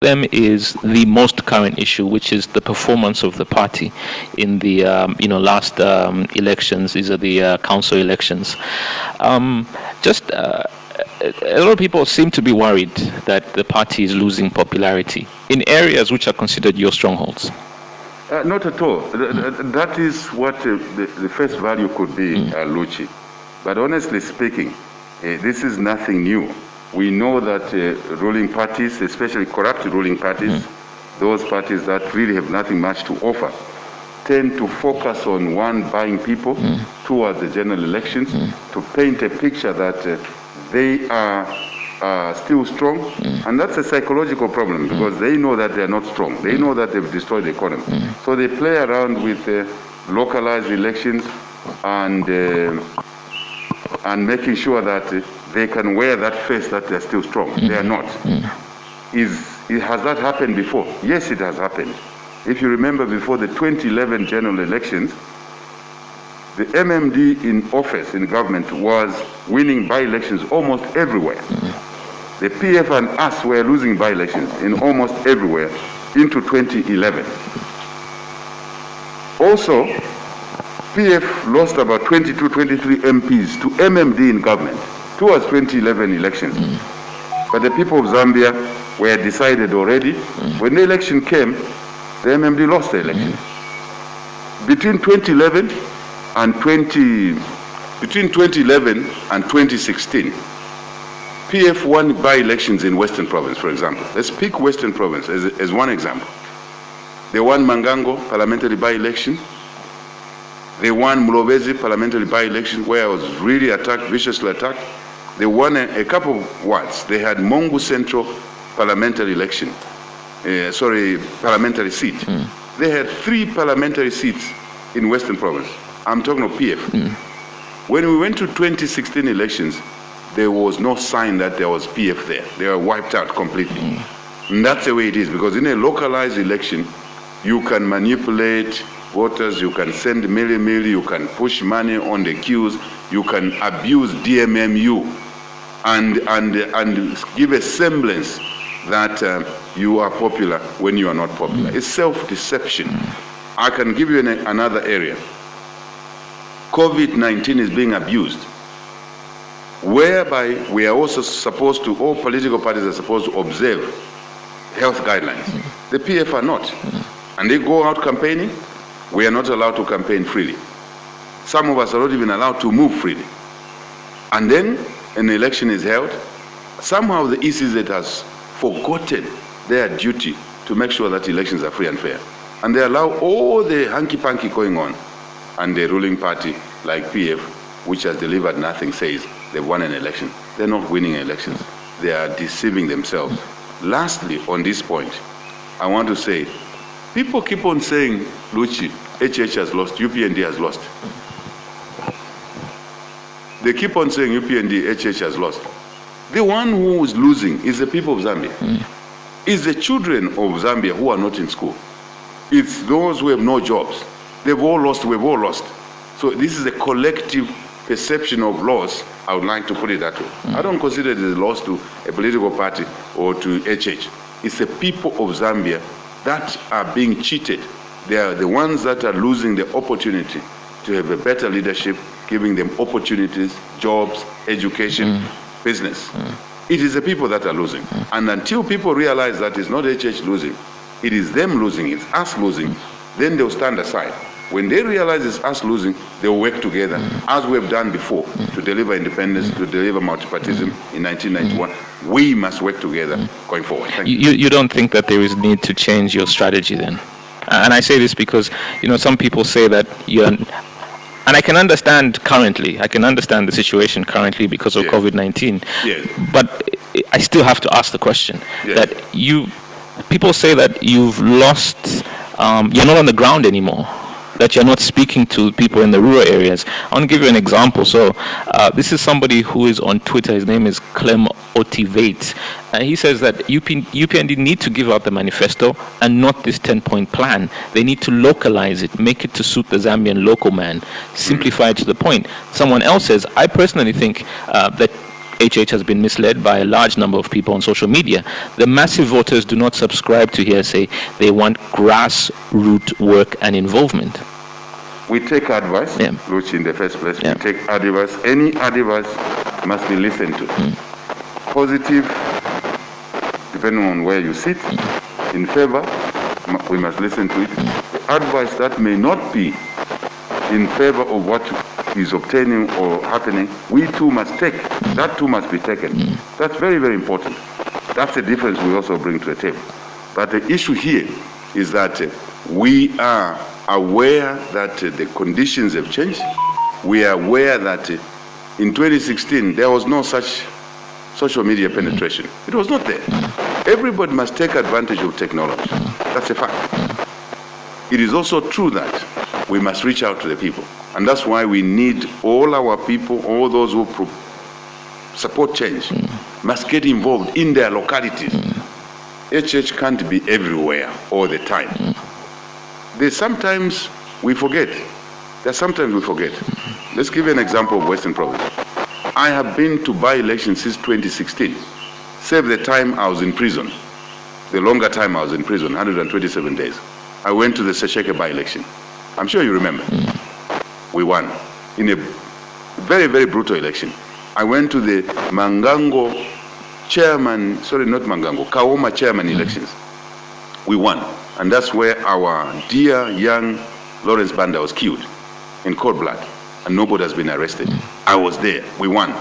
them is the most current issue, which is the performance of the party in the last elections. These are the council elections. A lot of people seem to be worried that the party is losing popularity in areas which are considered your strongholds. Not at all. That is what the face value could be, Luchi. But honestly speaking, this is nothing new. We know that ruling parties, especially corrupt ruling parties, those parties that really have nothing much to offer, tend to focus on buying people towards the general elections to paint a picture that they are still strong, and that's a psychological problem because they know that they're not strong. They know that they've destroyed the economy. So they play around with localized elections and making sure that they can wear that face that they're still strong. They are not. Has that happened before? Yes, it has happened. If you remember, before the 2011 general elections, the MMD in office, in government, was winning by-elections almost everywhere. The PF and us were losing by-elections in almost everywhere into 2011. Also, PF lost about 22, 23 MPs to MMD in government towards 2011 elections. But the people of Zambia were decided already. When the election came, the MMD lost the election. Between 2011 and 2016, PF won by-elections in Western Province, for example. Let's pick Western Province as one example. They won Mangango parliamentary by-election. They won Mulobezi parliamentary by-election, where I was really attacked, viciously attacked. They won a couple of wards. They had Mongu Central parliamentary election, parliamentary seat. They had 3 parliamentary seats in Western Province. I'm talking of PF. When we went to 2016 elections, there was no sign that there was PF there. They were wiped out completely. And that's the way it is, because in a localized election, you can manipulate voters, you can send milli-milli, you can push money on the queues, you can abuse DMMU and give a semblance that you are popular when you are not popular. It's self-deception. I can give you another area. COVID-19 is being abused, whereby we are also supposed to, all political parties are supposed to observe health guidelines. The PF are not. And they go out campaigning. We are not allowed to campaign freely. Some of us are not even allowed to move freely. And then an election is held. Somehow the ECZ has forgotten their duty to make sure that elections are free and fair. And they allow all the hanky-panky going on. And the ruling party, like PF, which has delivered nothing, says they've won an election. They're not winning elections. They are deceiving themselves. Lastly, on this point, I want to say, people keep on saying, Luchi, HH has lost, UPND has lost. They keep on saying UPND, HH has lost. The one who is losing is the people of Zambia. It's the children of Zambia who are not in school. It's those who have no jobs. They've all lost, we've all lost. So this is a collective perception of loss. I would like to put it that way. I don't consider it a loss to a political party or to HH. It's the people of Zambia that are being cheated. They are the ones that are losing the opportunity to have a better leadership, giving them opportunities, jobs, education, business. It is the people that are losing. And until people realize that it's not HH losing, it is them losing, it's us losing, then they'll stand aside. When they realize it's us losing, they'll work together, as we've done before, to deliver independence, to deliver multipartism in 1991. We must work together going forward. Thank you. You don't think that there is need to change your strategy then? And I say this because, some people say that and I can understand currently, I can understand the situation currently because of COVID-19. Yes. But I still have to ask the question that people say that you've lost, you're not on the ground anymore, that you're not speaking to people in the rural areas. I want to give you an example. So this is somebody who is on Twitter. His name is Clem Otivate. And he says that UPND need to give out the manifesto and not this 10-point plan. They need to localize it, make it to suit the Zambian local man, simplify it to the point. Someone else says, I personally think that HH has been misled by a large number of people on social media. The massive voters do not subscribe to hearsay. They want grassroots work and involvement. We take advice, which in the first place, we take advice. Any advice must be listened to. Positive, depending on where you sit, in favor, we must listen to it. The advice that may not be in favor of what is obtaining or happening, we too must take. That too must be taken. That's very, very important. That's the difference we also bring to the table. But the issue here is that we are aware that the conditions have changed. We are aware that in 2016 there was no such social media penetration. It was not there. Everybody must take advantage of technology. That's a fact. It is also true that we must reach out to the people. And that's why we need all our people, all those who support change, must get involved in their localities. HH can't be everywhere all the time. Sometimes we forget. Sometimes we forget. Let's give you an example of Western Province. I have been to by-elections since 2016. Save the time I was in prison, the longer time I was in prison, 127 days. I went to the Sesheke by-election. I'm sure you remember. We won in a very, very brutal election. I went to the Mangango chairman, sorry, not Mangango, Kaoma chairman elections. We won. And that's where our dear young Lawrence Banda was killed in cold blood. And nobody has been arrested. I was there. We won.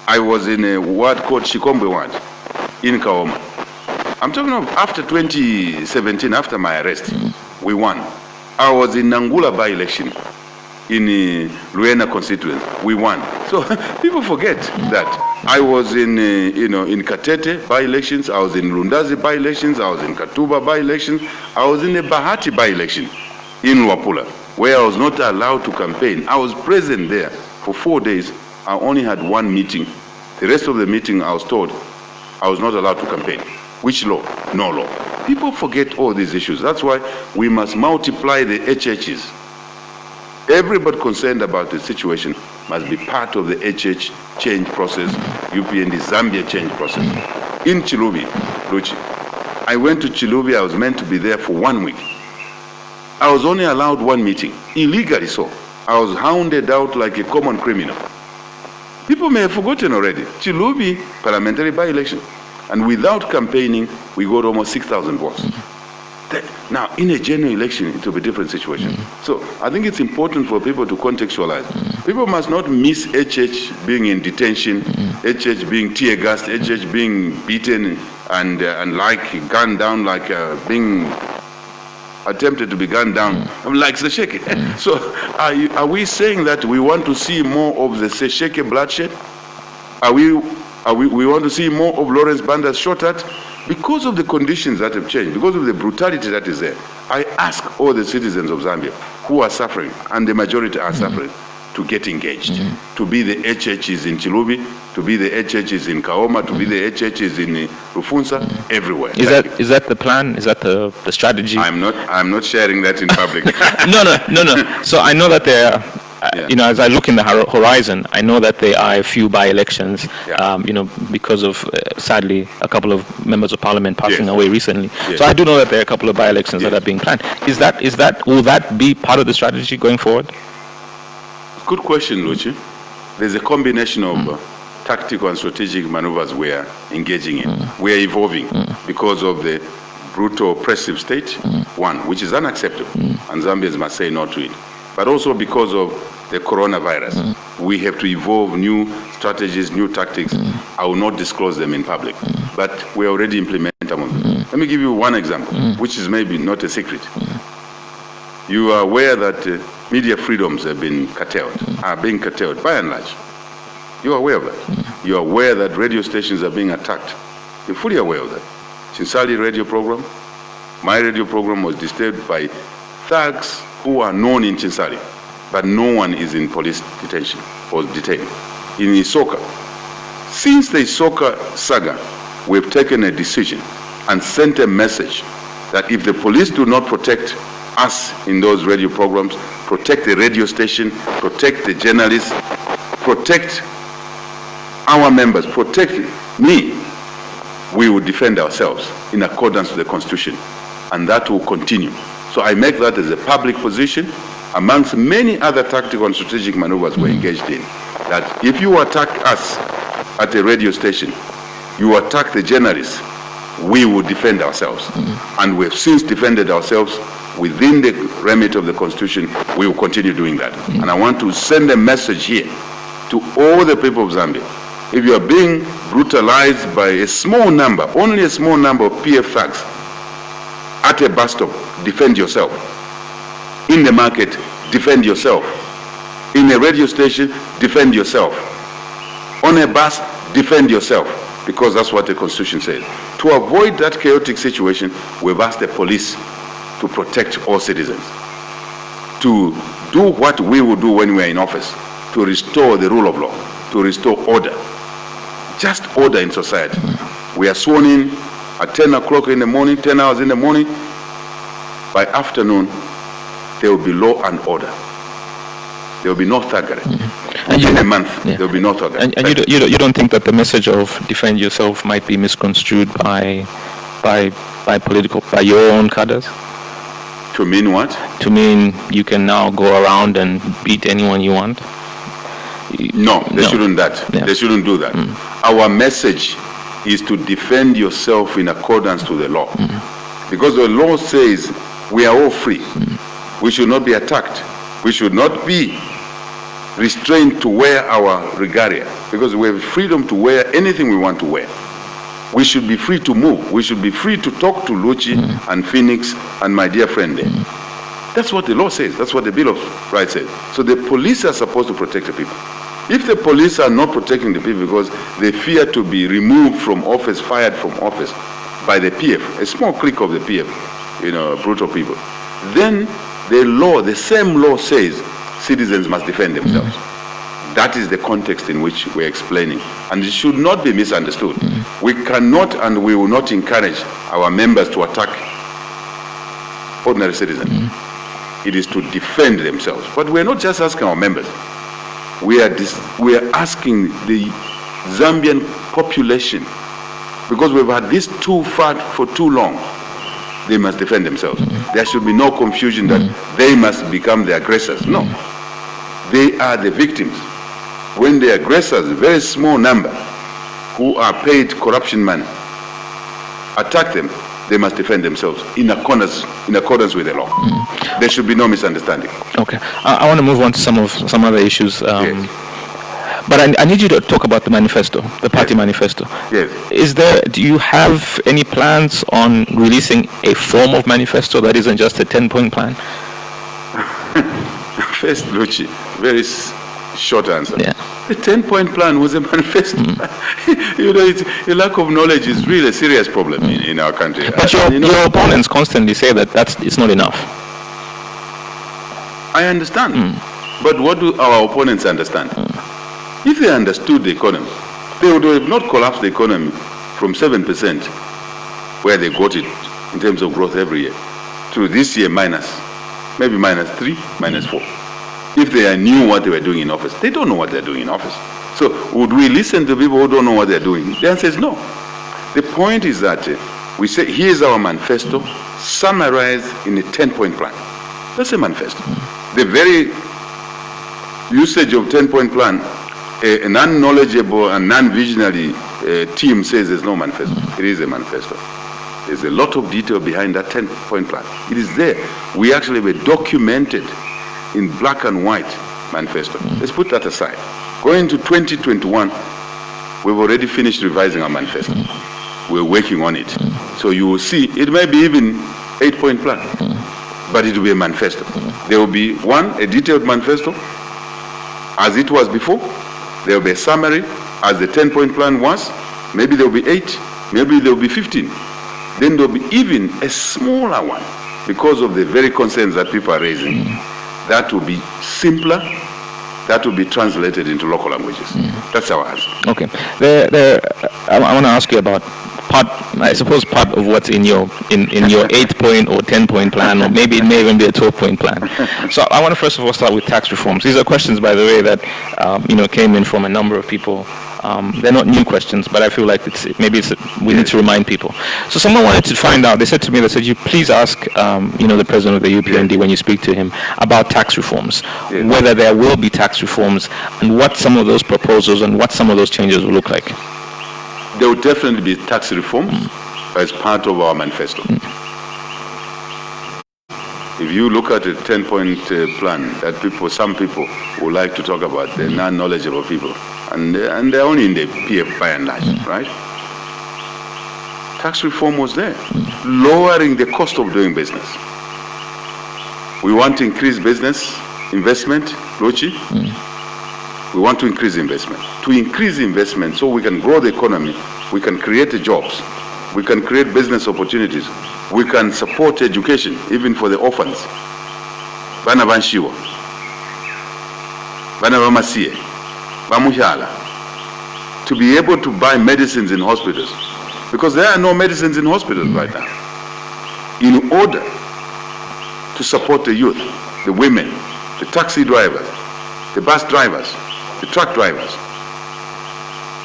I was in a ward called Shikombe ward in Kaoma. I'm talking of after 2017, after my arrest, we won. I was in Nangula by-election in Luena constituency. We won. So people forget that. I was in, in Katete by-elections. I was in Lundazi by-elections. I was in Katuba by-elections. I was in the Bahati by-election in Luapula, where I was not allowed to campaign. I was present there for 4 days. I only had one meeting. The rest of the meeting, I was told I was not allowed to campaign. Which law? No law. People forget all these issues. That's why we must multiply the HHs. Everybody concerned about the situation must be part of the HH change process, UPND Zambia change process. In Chilubi, Luchi, I went to Chilubi. I was meant to be there for 1 week. I was only allowed one meeting, illegally so. I was hounded out like a common criminal. People may have forgotten already. Chilubi parliamentary by-election. And without campaigning, we got almost 6,000 votes. Now, in a general election, it will be a different situation. So I think it's important for people to contextualize. People must not miss HH being in detention, HH being tear gassed, HH being beaten and like gunned down, like being attempted to be gunned down, like Sesheke. So are we saying that we want to see more of the Sesheke bloodshed? We want to see more of Lawrence Banda shot at? Because of the conditions that have changed, because of the brutality that is there, I ask all the citizens of Zambia who are suffering, and the majority are suffering, to get engaged, to be the HHs in Chilubi, to be the HHs in Kaoma, to be the HHs in Rufunsa, everywhere. Is that the plan? Is that the strategy? I'm not sharing that in public. No. So I know that there are, as I look in the horizon, I know that there are a few by-elections, because of, sadly, a couple of members of parliament passing away recently. So I do know that there are a couple of by-elections that are being planned. Will that be part of the strategy going forward? Good question, Luchi. There's a combination of tactical and strategic maneuvers we are engaging in. We are evolving because of the brutal oppressive state, one, which is unacceptable, and Zambians must say no to it. But also because of the coronavirus. We have to evolve new strategies, new tactics. I will not disclose them in public, but we already implement them. Let me give you one example, which is maybe not a secret. You are aware that media freedoms have been curtailed, are being curtailed by and large. You are aware of that. You are aware that radio stations are being attacked. You're fully aware of that. Chinsali radio program, my radio program was disturbed by thugs who are known in Chinsali, but no one is in police detention or detained. In Isoka, since the Isoka saga, we've taken a decision and sent a message that if the police do not protect us in those radio programs, protect the radio station, protect the journalists, protect our members, protect me, we will defend ourselves in accordance with the Constitution, and that will continue. So I make that as a public position amongst many other tactical and strategic maneuvers we're engaged in, that if you attack us at a radio station, you attack the journalists, we will defend ourselves. And we have since defended ourselves within the remit of the Constitution. We will continue doing that. And I want to send a message here to all the people of Zambia. If you are being brutalized by a small number, only a small number of PF thugs at a bus stop, defend yourself. In the market, defend yourself. In a radio station, defend yourself. On a bus, defend yourself, because that's what the Constitution says. To avoid that chaotic situation, we've asked the police to protect all citizens, to do what we will do when we are in office, to restore the rule of law, to restore order, just order in society. We are sworn in at 10 o'clock in the morning, 10 hours in the morning. By afternoon, there will be law and order. There will be no thuggery. In a month, there will be no thuggery. And you don't think that the message of defend yourself might be misconstrued by your own cadres? To mean what? To mean you can now go around and beat anyone you want? No, they shouldn't that. Yeah. They shouldn't do that. Our message is to defend yourself in accordance to the law. Because the law says we are all free. We should not be attacked. We should not be restrained to wear our regalia, because we have freedom to wear anything we want to wear. We should be free to move. We should be free to talk to Luchi and Phoenix and my dear friend there. That's what the law says. That's what the Bill of Rights says. So the police are supposed to protect the people. If the police are not protecting the people because they fear to be removed from office, fired from office by the PF, a small clique of the PF, brutal people, then the law, the same law says citizens must defend themselves. That is the context in which we're explaining. And it should not be misunderstood. We cannot and we will not encourage our members to attack ordinary citizens. It is to defend themselves. But we're not just asking our members. We are asking the Zambian population, because we've had this too far for too long. They must defend themselves. There should be no confusion that they must become the aggressors. No. They are the victims. When the aggressors, a very small number, who are paid corruption money, attack them, they must defend themselves in accordance with the law. There should be no misunderstanding. Okay. I want to move on to some other issues. Yes. But I need you to talk about the manifesto, the party manifesto. Yes. Do you have any plans on releasing a form of manifesto that isn't just a 10-point plan? First, Luchi, very short answer. Yeah. The 10-point plan was a manifesto. A lack of knowledge is really a serious problem in our country. But your opponents constantly say that it's not enough. I understand. But what do our opponents understand? If they understood the economy, they would have not collapsed the economy from 7%, where they got it in terms of growth every year, to this year maybe -3, -4. If they knew what they were doing in office. They don't know what they're doing in office. So would we listen to people who don't know what they're doing? The answer is no. The point is that we say, here's our manifesto, summarized in a 10-point plan. That's a manifesto. The very usage of 10-point plan, an unknowledgeable and non-visionary team says there's no manifesto. It is a manifesto. There's a lot of detail behind that 10-point plan. It is there. We actually were documented in black and white manifesto. Let's put that aside. Going to 2021, we've already finished revising our manifesto. We're working on it. So you will see, it may be even 8-point plan, but it will be a manifesto. There will be a detailed manifesto, as it was before. There will be a summary, as the 10-point plan was. Maybe there will be 8, maybe there will be 15. Then there will be even a smaller one, because of the very concerns that people are raising. That will be simpler. That will be translated into local languages. That's our answer. Okay. I want to ask you about part of what's in your 8-point or 10-point plan, or maybe it may even be a 12-point plan. So I want to first of all start with tax reforms. These are questions, by the way, that came in from a number of people They're not new questions, but I feel like we need to remind people. So someone wanted to find out. They said to me, you please ask, the president of the Upnd when you speak to him about tax reforms, whether there will be tax reforms, and what some of those proposals and what some of those changes will look like. There will definitely be tax reforms as part of our manifesto. If you look at a 10-point plan that some people would like to talk about, they're non-knowledgeable people, and they're only in the PF by and large, right? Tax reform was there, lowering the cost of doing business. We want to increase business investment, Luchi. We want to increase investment. To increase investment so we can grow the economy, we can create jobs, we can create business opportunities, we can support education, even for the orphans. Bana banshiwa, bana bamasie, bamuhyala. To be able to buy medicines in hospitals, because there are no medicines in hospitals right now. In order to support the youth, the women, the taxi drivers, the bus drivers, the truck drivers,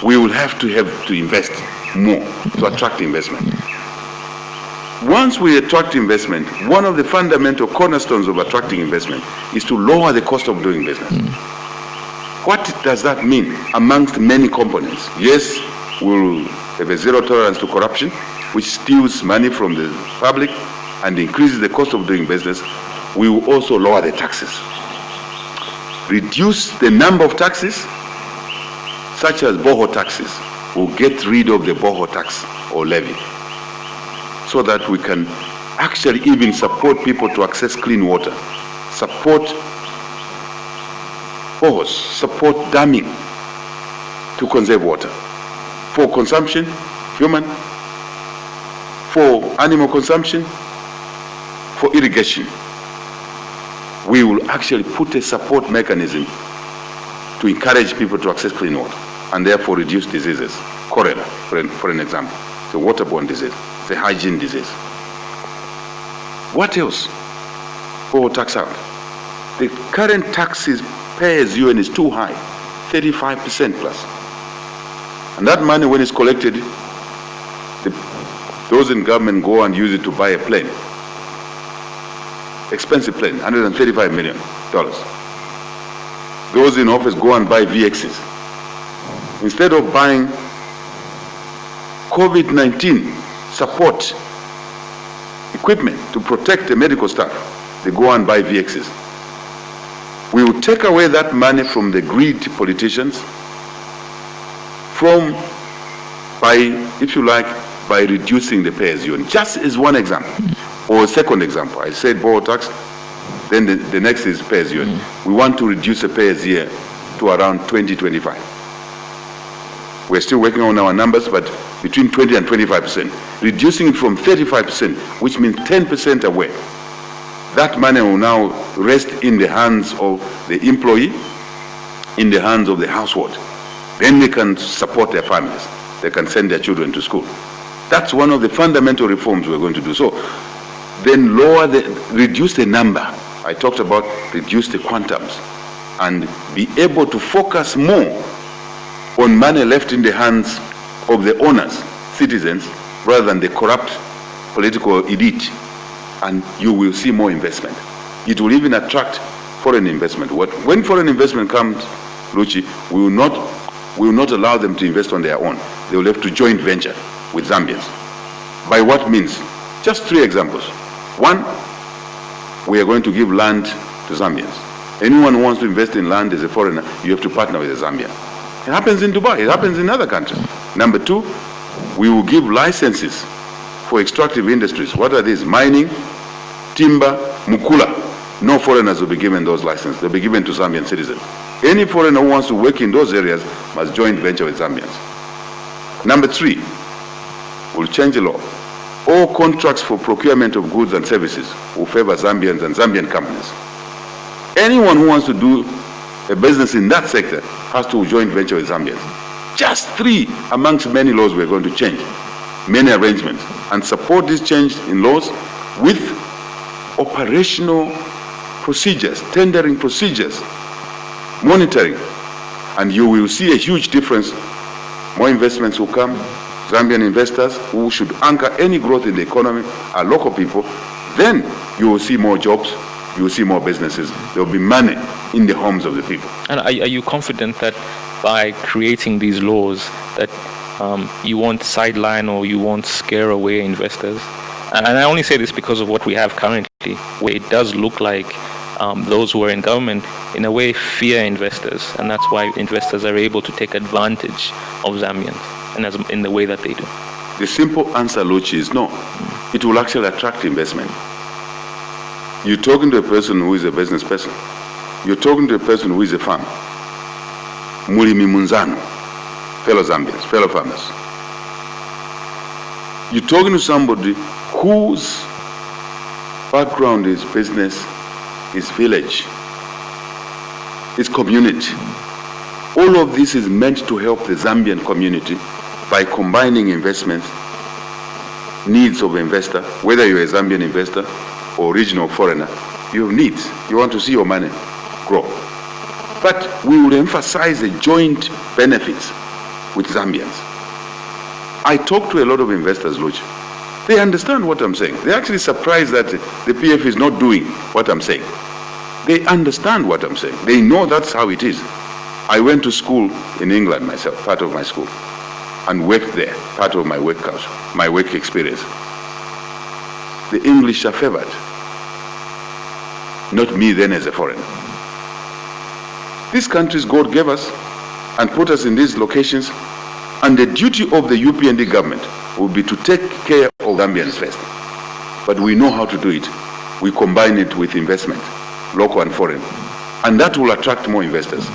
we will have to invest more to attract investment. Once we attract investment, one of the fundamental cornerstones of attracting investment is to lower the cost of doing business. What does that mean amongst many components? Yes, we'll have a zero tolerance to corruption, which steals money from the public and increases the cost of doing business. We will also lower the taxes. Reduce the number of taxes, such as boho taxes. We'll get rid of the boho tax or levy, so that we can actually even support people to access clean water, support bohos, support damming to conserve water for consumption, human, for animal consumption, for irrigation. We will actually put a support mechanism to encourage people to access clean water and therefore reduce diseases. Cholera, for an example, the waterborne disease, the hygiene disease. What else? Oh, tax out. The current taxes pay as you earn is too high, 35% plus. And that money, when it's collected, those in government go and use it to buy a plane. Expensive plane, $135 million. Those in office go and buy VXs. Instead of buying COVID-19 support equipment to protect the medical staff, they go and buy VXs. We will take away that money from the greedy politicians, if you like, by reducing the pay-as-you-earn. Just as one example, or a second example. I said boho tax, then the next is pay-as-you-earn. We want to reduce the pay-as-you-earn to around 20-25. We're still working on our numbers, but between 20 and 25%. Reducing it from 35%, which means 10% away. That money will now rest in the hands of the employee, in the hands of the household. Then they can support their families. They can send their children to school. That's one of the fundamental reforms we're going to do. So then reduce the number. I talked about reduce the quantums and be able to focus more on money left in the hands of the owners, citizens, rather than the corrupt political elite. And you will see more investment. It will even attract foreign investment. When foreign investment comes, Luchi, we will not allow them to invest on their own. They will have to joint venture with Zambians. By what means? Just 3 examples. 1, we are going to give land to Zambians. Anyone who wants to invest in land as a foreigner, you have to partner with a Zambian. It happens in Dubai, it happens in other countries. Number 2, we will give licenses for extractive industries. What are these? Mining, timber, mukula. No foreigners will be given those licenses. They'll be given to Zambian citizens. Any foreigner who wants to work in those areas must joint venture with Zambians. Number 3, we'll change the law. All contracts for procurement of goods and services will favor Zambians and Zambian companies. Anyone who wants to do a business in that sector has to joint venture with Zambians. Just 3 amongst many laws we're going to change, many arrangements, and support this change in laws with operational procedures, tendering procedures, monitoring, and you will see a huge difference more investments will come. Zambian investors who should anchor any growth in the economy are local people. Then you will see more jobs, you will see more businesses. There will be money in the homes of the people. And are you confident that by creating these laws that you won't sideline or you won't scare away investors? And I only say this because of what we have currently, where it does look like those who are in government, in a way, fear investors. And that's why investors are able to take advantage of Zambians and in the way that they do. The simple answer, Luchi, is no. It will actually attract investment. You're talking to a person who is a business person. You're talking to a person who is a farmer. Mulimi Munzano, fellow Zambians, fellow farmers. You're talking to somebody whose background is business, is village, is community. All of this is meant to help the Zambian community by combining investments, needs of investor, whether you're a Zambian investor or regional foreigner, you have needs. You want to see your money grow. But we will emphasize the joint benefits with Zambians. I talk to a lot of investors, Luch. They understand what I'm saying. They're actually surprised that the PF is not doing what I'm saying. They understand what I'm saying. They know that's how it is. I went to school in England myself, part of my school, and worked there, part of my work culture, my work experience. The English are favored, not me then as a foreigner. These countries God gave us and put us in these locations, and the duty of the Upnd government will be to take care of Zambians first. But we know how to do it. We combine it with investment, local and foreign, and that will attract more investors,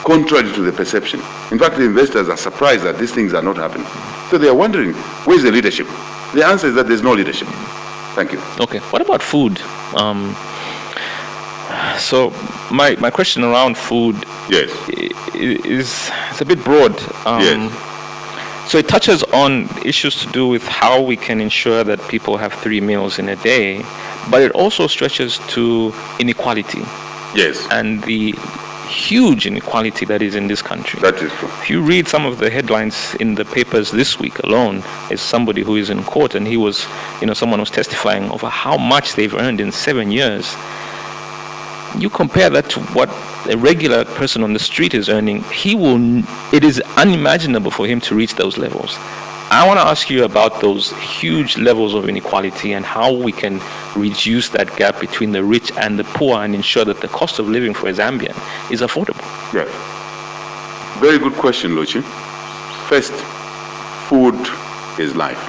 contrary to the perception. In fact, the investors are surprised that these things are not happening. So they are wondering, where's the leadership? The answer is that there's no leadership. Thank you. Okay, what about food? So my question around food Yes. is a bit broad. Yes. So it touches on issues to do with how we can ensure that people have 3 meals in a day, but it also stretches to inequality. Yes. And the huge inequality that is in this country. That is true. If you read some of the headlines in the papers this week alone, is somebody who is in court, and he was, someone was testifying over how much they've earned in 7 years. You compare that to what a regular person on the street is earning, it is unimaginable for him to reach those levels. I want to ask you about those huge levels of inequality and how we can reduce that gap between the rich and the poor and ensure that the cost of living for a Zambian is affordable. Yes. Very good question, Luchi. First, food is life.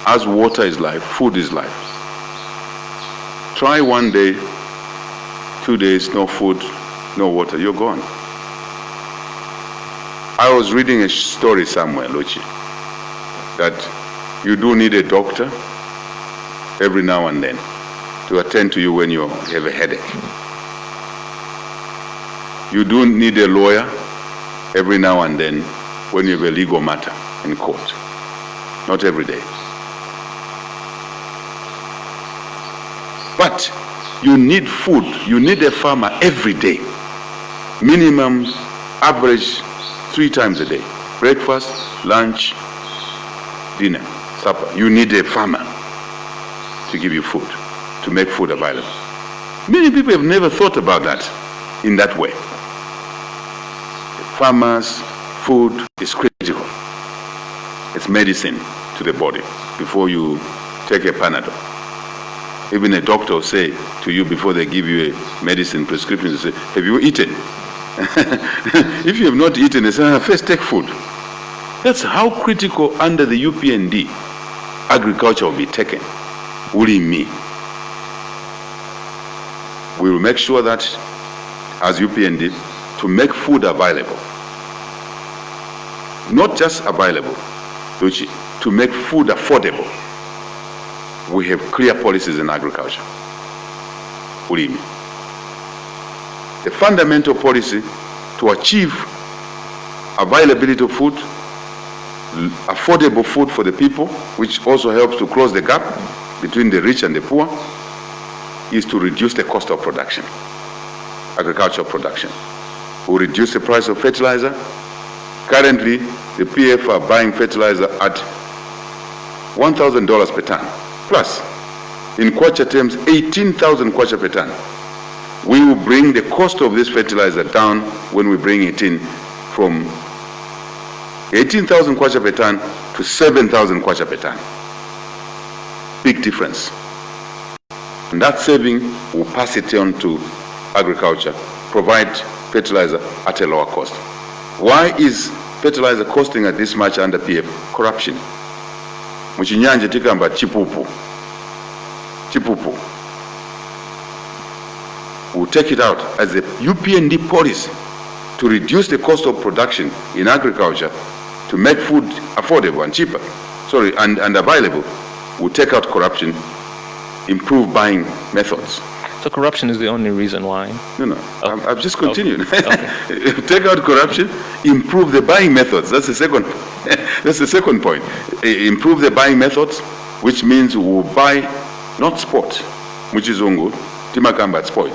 As water is life, food is life. Try 1 day, 2 days, no food, no water, you're gone. I was reading a story somewhere, Luchi, that you do need a doctor every now and then to attend to you when you have a headache. You do need a lawyer every now and then when you have a legal matter in court. Not every day. But you need food, you need a farmer every day. Minimum, average, 3 times a day. Breakfast, lunch, dinner, supper. You need a farmer to give you food, to make food available. Many people have never thought about that in that way. Farmers, food is critical. It's medicine to the body before you take a Panadol. Even a doctor will say to you before they give you a medicine prescription, they say, have you eaten? If you have not eaten, they say, first take food. That's how critical under the UPND agriculture will be taken. Uli me. We will make sure that as UPND to make food available. Not just available, Luchi, to make food affordable. We have clear policies in agriculture. Uli me. The fundamental policy to achieve availability of food, affordable food for the people, which also helps to close the gap between the rich and the poor, is to reduce the cost of production, agricultural production. We'll reduce the price of fertilizer, Currently, the PF are buying fertilizer at $1,000 per ton, plus, in kwacha terms, 18,000 kwacha per ton. We will bring the cost of this fertilizer down when we bring it in from 18,000 kwacha per ton to 7,000 kwacha per ton. Big difference. And that saving will pass it on to agriculture, provide fertilizer at a lower cost. Why is fertilizer costing at this much under PF? Corruption. Muchinyanje tikamba chipupu. Chipupu. We'll take it out as a UPND policy to reduce the cost of production in agriculture to make food affordable and cheaper, and available. We'll take out corruption, improve buying methods. So corruption is the only reason why? No. Okay. I've just continued. Okay. Take out corruption, improve the buying methods. That's the second. That's the second point. Improve the buying methods, which means we'll buy not spot, which is ungu, timakamba sport,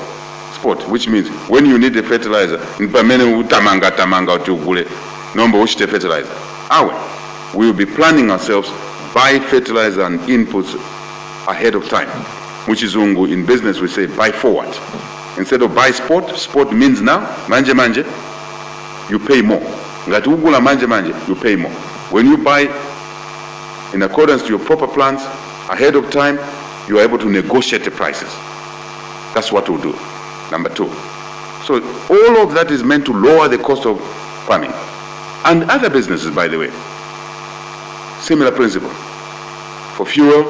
which means when you need the fertilizer, tamanga utugule, nomba ushite fertilizer. We will be planning ourselves, buy fertilizer and inputs ahead of time, which is ungu. In business we say buy forward. Instead of buy spot means now, manje, you pay more. Ngati ugula manje, you pay more. When you buy in accordance to your proper plans, ahead of time, you are able to negotiate the prices. That's what we'll do. Number two. So all of that is meant to lower the cost of farming. And other businesses, by the way, similar principle. For fuel,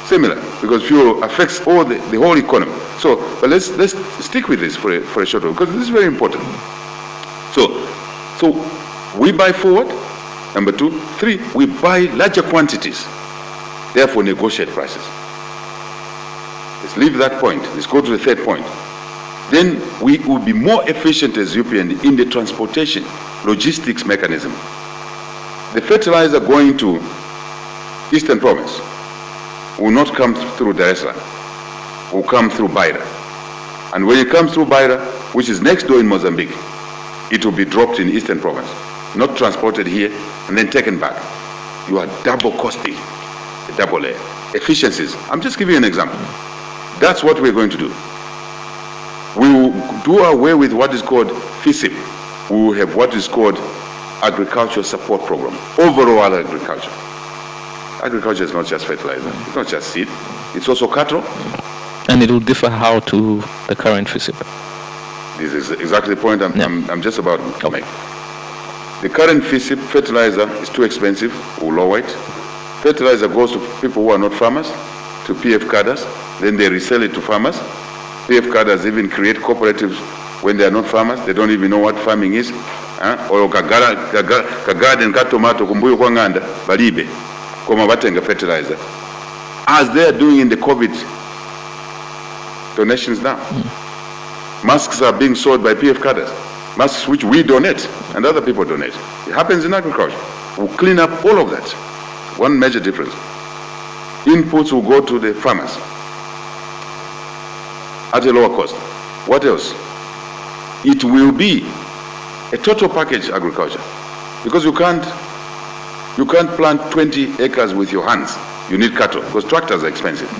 similar, because fuel affects all the whole economy. So, but let's stick with this for a short while, because this is very important. So we buy forward. Number two. Three, we buy larger quantities, therefore negotiate prices. Let's leave that point. Let's go to the third point. Then we will be more efficient as UPND in the transportation logistics mechanism. The fertilizer going to Eastern Province will not come through Dar es Salaam, will come through Beira. And when it comes through Beira, which is next door in Mozambique, it will be dropped in Eastern Province, not transported here and then taken back. You are double costing, a double layer. Efficiencies. I'm just giving you an example. That's what we're going to do. We will do away with what is called FISIP. We will have what is called Agricultural Support Program, overall agriculture. Agriculture is not just fertilizer, it's not just seed, it's also cattle. And it will differ how to the current FISIP? This is exactly the point I'm just about to make. The current FISIP fertilizer is too expensive, we'll lower it. Fertilizer goes to people who are not farmers, to PF cadres, then they resell it to farmers. PF cadres even create cooperatives when they are not farmers, they don't even know what farming is. Or garden ka tomato kumbuyo kwa nganda balibe koma batenga fertilizer, as they are doing in the COVID donations now. Masks are being sold by PF cadres, masks which we donate and other people donate. It happens in agriculture. We'll clean up all of that. One major difference. Inputs will go to the farmers at a lower cost. What else? It will be a total package agriculture, because you can't plant 20 acres with your hands. You need cattle, because tractors are expensive.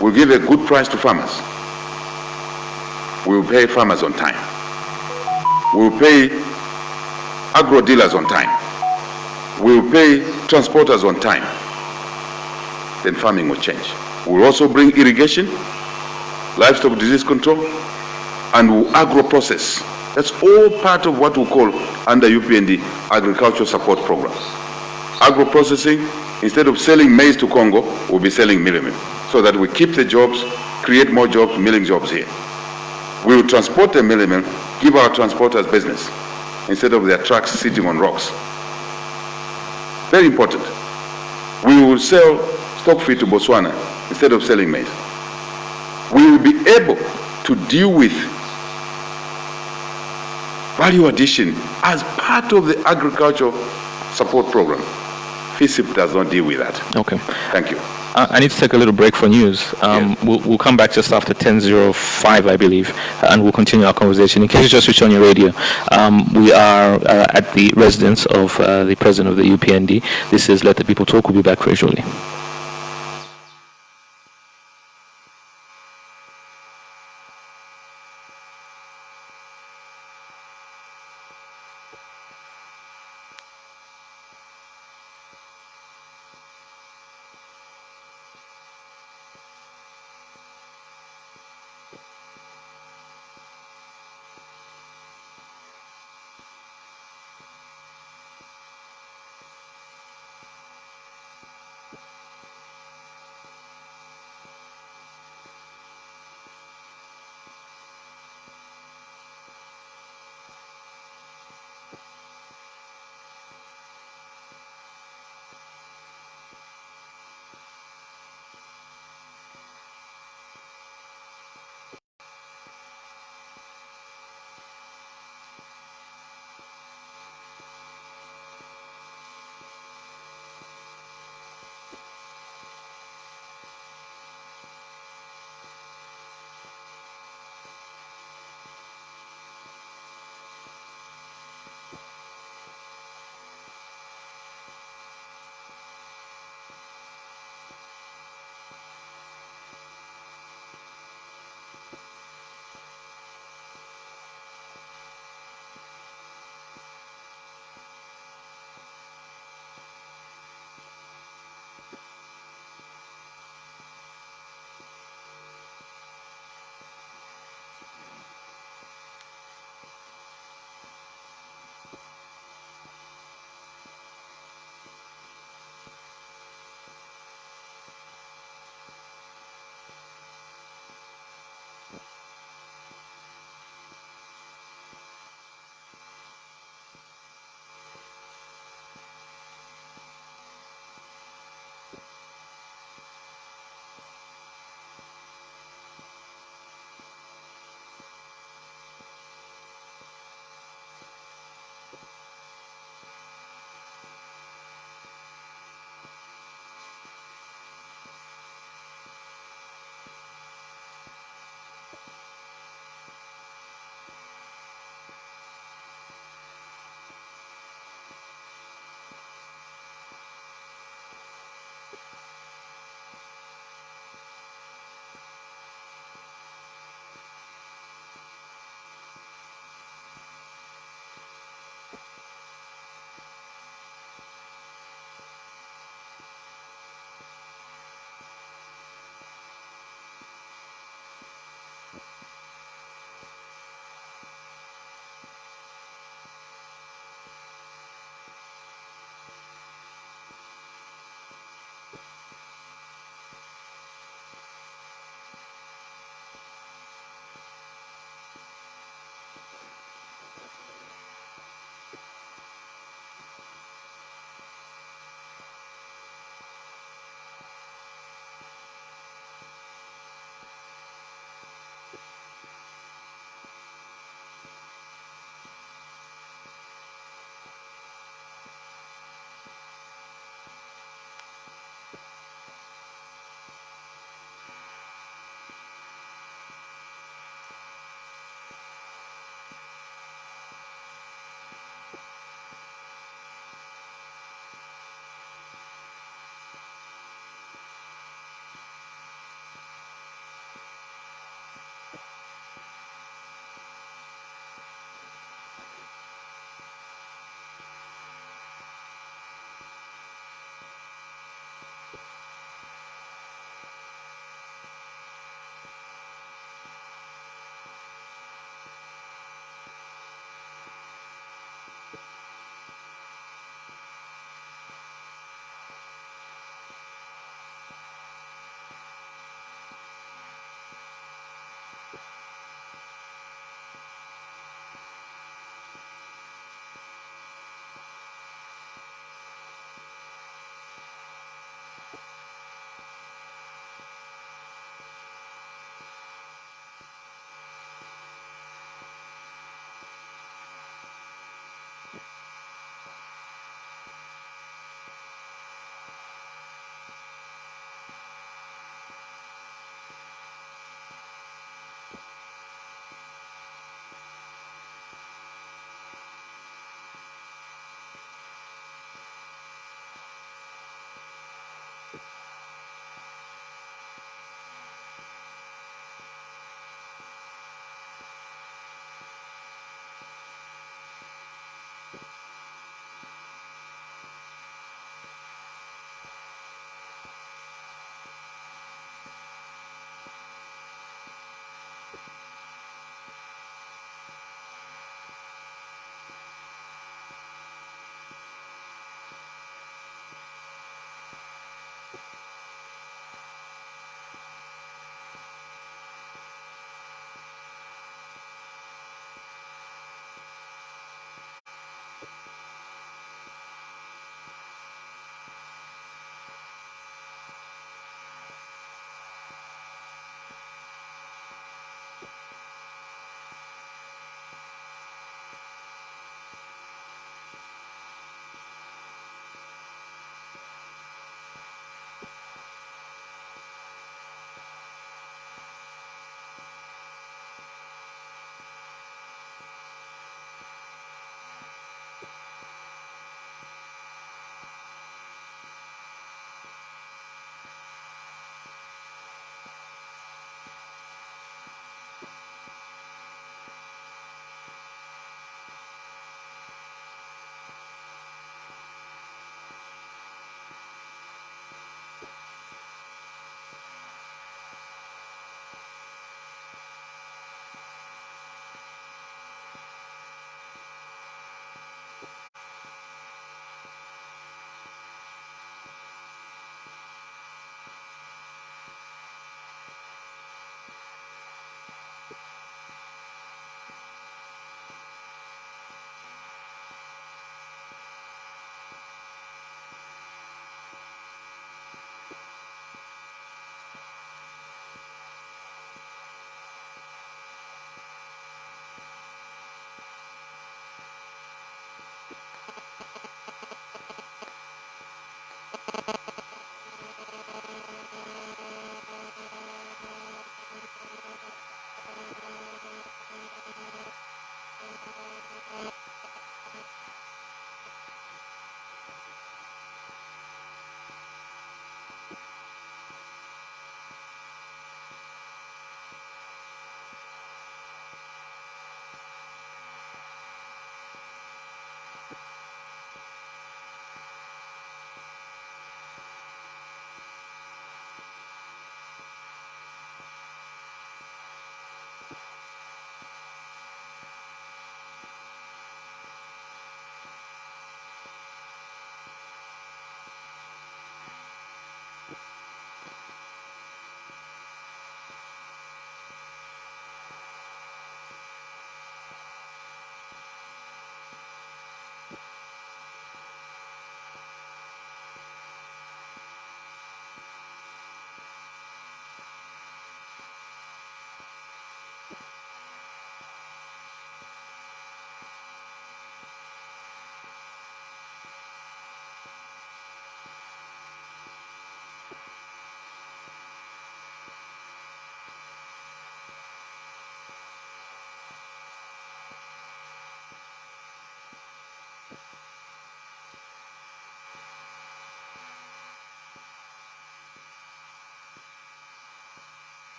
We'll give a good price to farmers. We'll pay farmers on time. We'll pay agro dealers on time. We'll pay transporters on time. Then farming will change. We'll also bring irrigation, livestock disease control, and we'll agro-process. That's all part of what we call under UPND Agricultural Support Program. Agro-processing, instead of selling maize to Congo, we'll be selling milling, so that we keep the jobs, create more jobs, milling jobs here. We will transport the milling, give our transporters business, instead of their trucks sitting on rocks. Very important. We will sell stock feed to Botswana instead of selling maize. We will be able to deal with value addition as part of the agricultural support program. FISIP does not deal with that. Okay. Thank you. I need to take a little break for news. Yes. We'll come back just after 10:05, I believe, and we'll continue our conversation. In case you just switch on your radio, we are at the residence of the president of the UPND. This is Let the People Talk. We'll be back very shortly.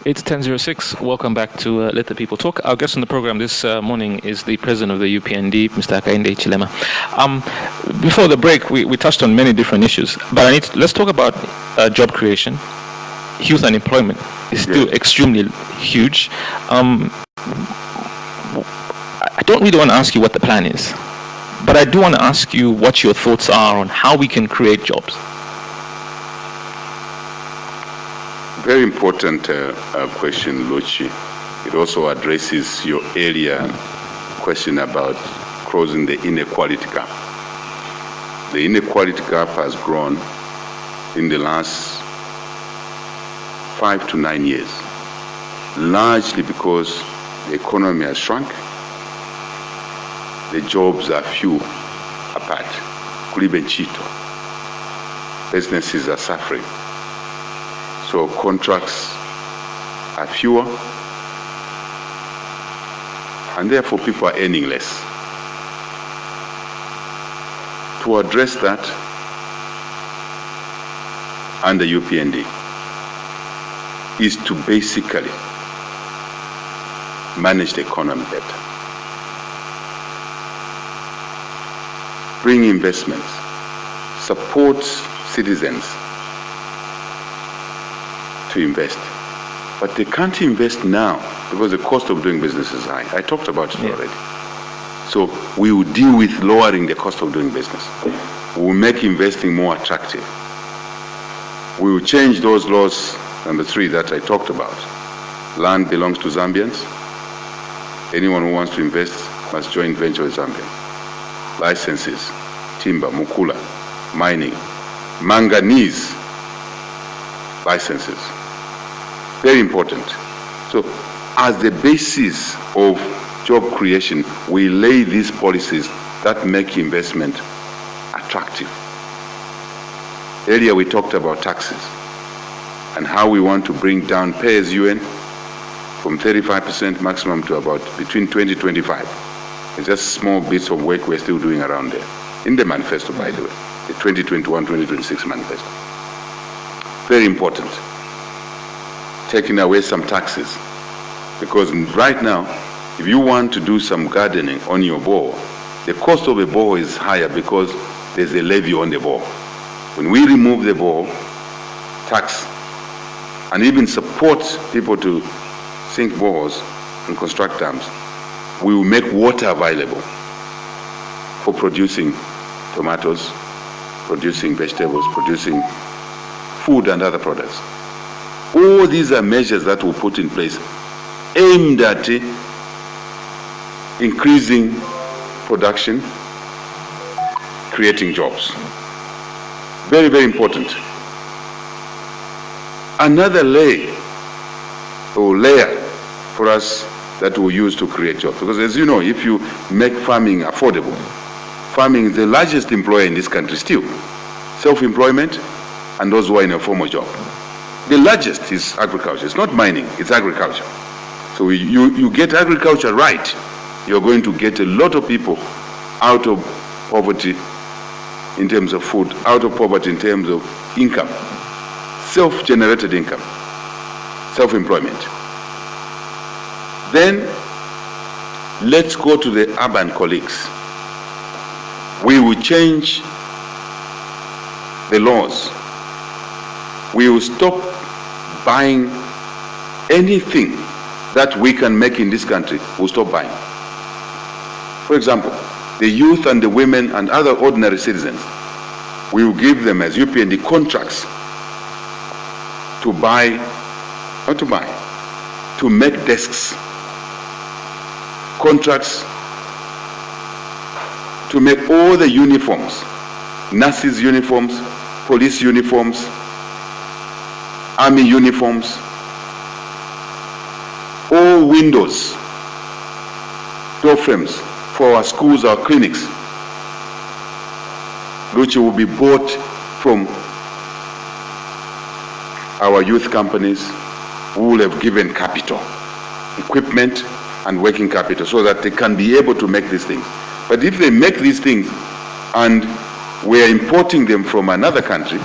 It's 10:06. Welcome back to Let the People Talk. Our guest on the program this morning is the president of the UPND, Mr. Hakainde Hichilema. Before the break, we touched on many different issues, but let's talk about job creation. Youth unemployment is still extremely huge. I don't really want to ask you what the plan is, but I do want to ask you what your thoughts are on how we can create jobs. Very important question, Luchi. It also addresses your earlier question about closing the inequality gap. The inequality gap has grown in the last 5 to 9 years, largely because the economy has shrunk, the jobs are few apart. Kulibenchito. Businesses are suffering. So contracts are fewer, and therefore people are earning less. To address that, under UPND, is to basically manage the economy better, bring investments, support citizens to invest. But they can't invest now because the cost of doing business is high. I talked about it already. So we will deal with lowering the cost of doing business. We will make investing more attractive. We will change those laws, number 3, that I talked about. Land belongs to Zambians. Anyone who wants to invest must join venture with Zambians. Licenses, timber, mukula, mining, manganese licenses. Very important. So as the basis of job creation, we lay these policies that make investment attractive. Earlier we talked about taxes and how we want to bring down pay-as-you-earn from 35% maximum to about between 20 to 25. It's just small bits of work we're still doing around there. In the manifesto, by the way, the 2021-2026 manifesto. Very important. Taking away some taxes. Because right now, if you want to do some gardening on your bore, the cost of a bore is higher because there's a levy on the bore. When we remove the bore, tax, and even support people to sink bores and construct dams, we will make water available for producing tomatoes, producing vegetables, producing food and other products. All these are measures that we put in place aimed at increasing production, creating jobs. Very, very important. Another layer for us that we'll use to create jobs. Because as you know, if you make farming affordable, farming is the largest employer in this country still. Self-employment and those who are in a formal job. The largest is agriculture. It's not mining, it's agriculture. So you get agriculture right, you're going to get a lot of people out of poverty in terms of food, out of poverty in terms of income, self-generated income, self-employment. Then let's go to the urban colleagues. We will change the laws. We will stop buying anything that we can make in this country. We'll stop buying. For example, the youth and the women and other ordinary citizens, we will give them as UPND contracts to buy, not to buy, to make desks, contracts to make all the uniforms, nurses' uniforms, police uniforms, army uniforms, all windows, door frames for our schools, our clinics, which will be bought from our youth companies who will have given capital, equipment and working capital so that they can be able to make these things. But if they make these things and we are importing them from another country,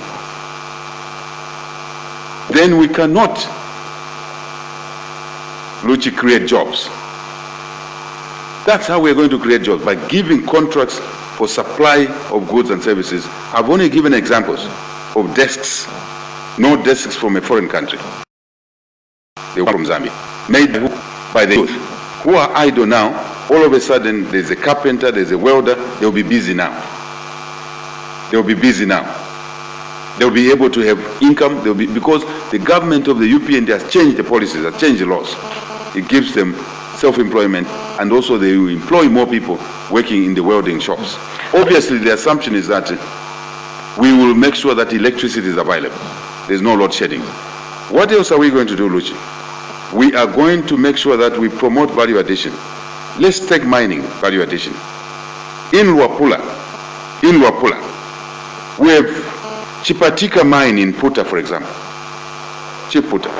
then we cannot Luchi, create jobs. That's how we're going to create jobs, by giving contracts for supply of goods and services. I've only given examples of desks, no desks from a foreign country. They were from Zambia, made by the youth, who are idle now. All of a sudden, there's a carpenter, there's a welder, they'll be busy now. They'll be busy now. They'll be able to have income, because the government of the UPND has changed the policies, has changed the laws. It gives them self-employment, and also they will employ more people working in the welding shops. Obviously, the assumption is that we will make sure that electricity is available. There's no load shedding. What else are we going to do, Luchi? We are going to make sure that we promote value addition. Let's take mining value addition. In Luapula, we have Chipatika mine in Puta, for example. Chiputa.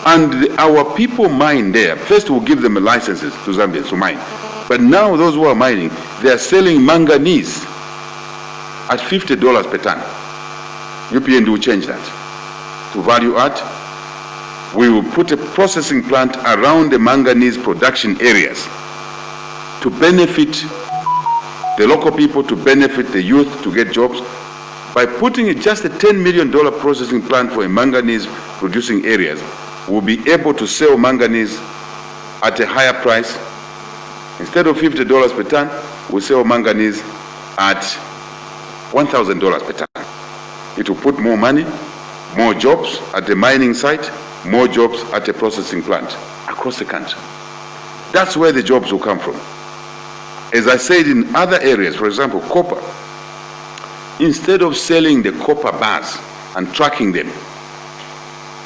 And our people mine there. First, we'll give them licenses to Zambians to mine. But now those who are mining, they are selling manganese at $50 per ton. UPND will change that to value add. We will put a processing plant around the manganese production areas to benefit the local people, to benefit the youth, to get jobs. By putting just a $10 million processing plant for a manganese producing areas, we'll be able to sell manganese at a higher price. Instead of $50 per ton, we'll sell manganese at $1,000 per ton. It will put more money, more jobs at the mining site, more jobs at a processing plant across the country. That's where the jobs will come from. As I said, in other areas, for example, copper, instead of selling the copper bars and tracking them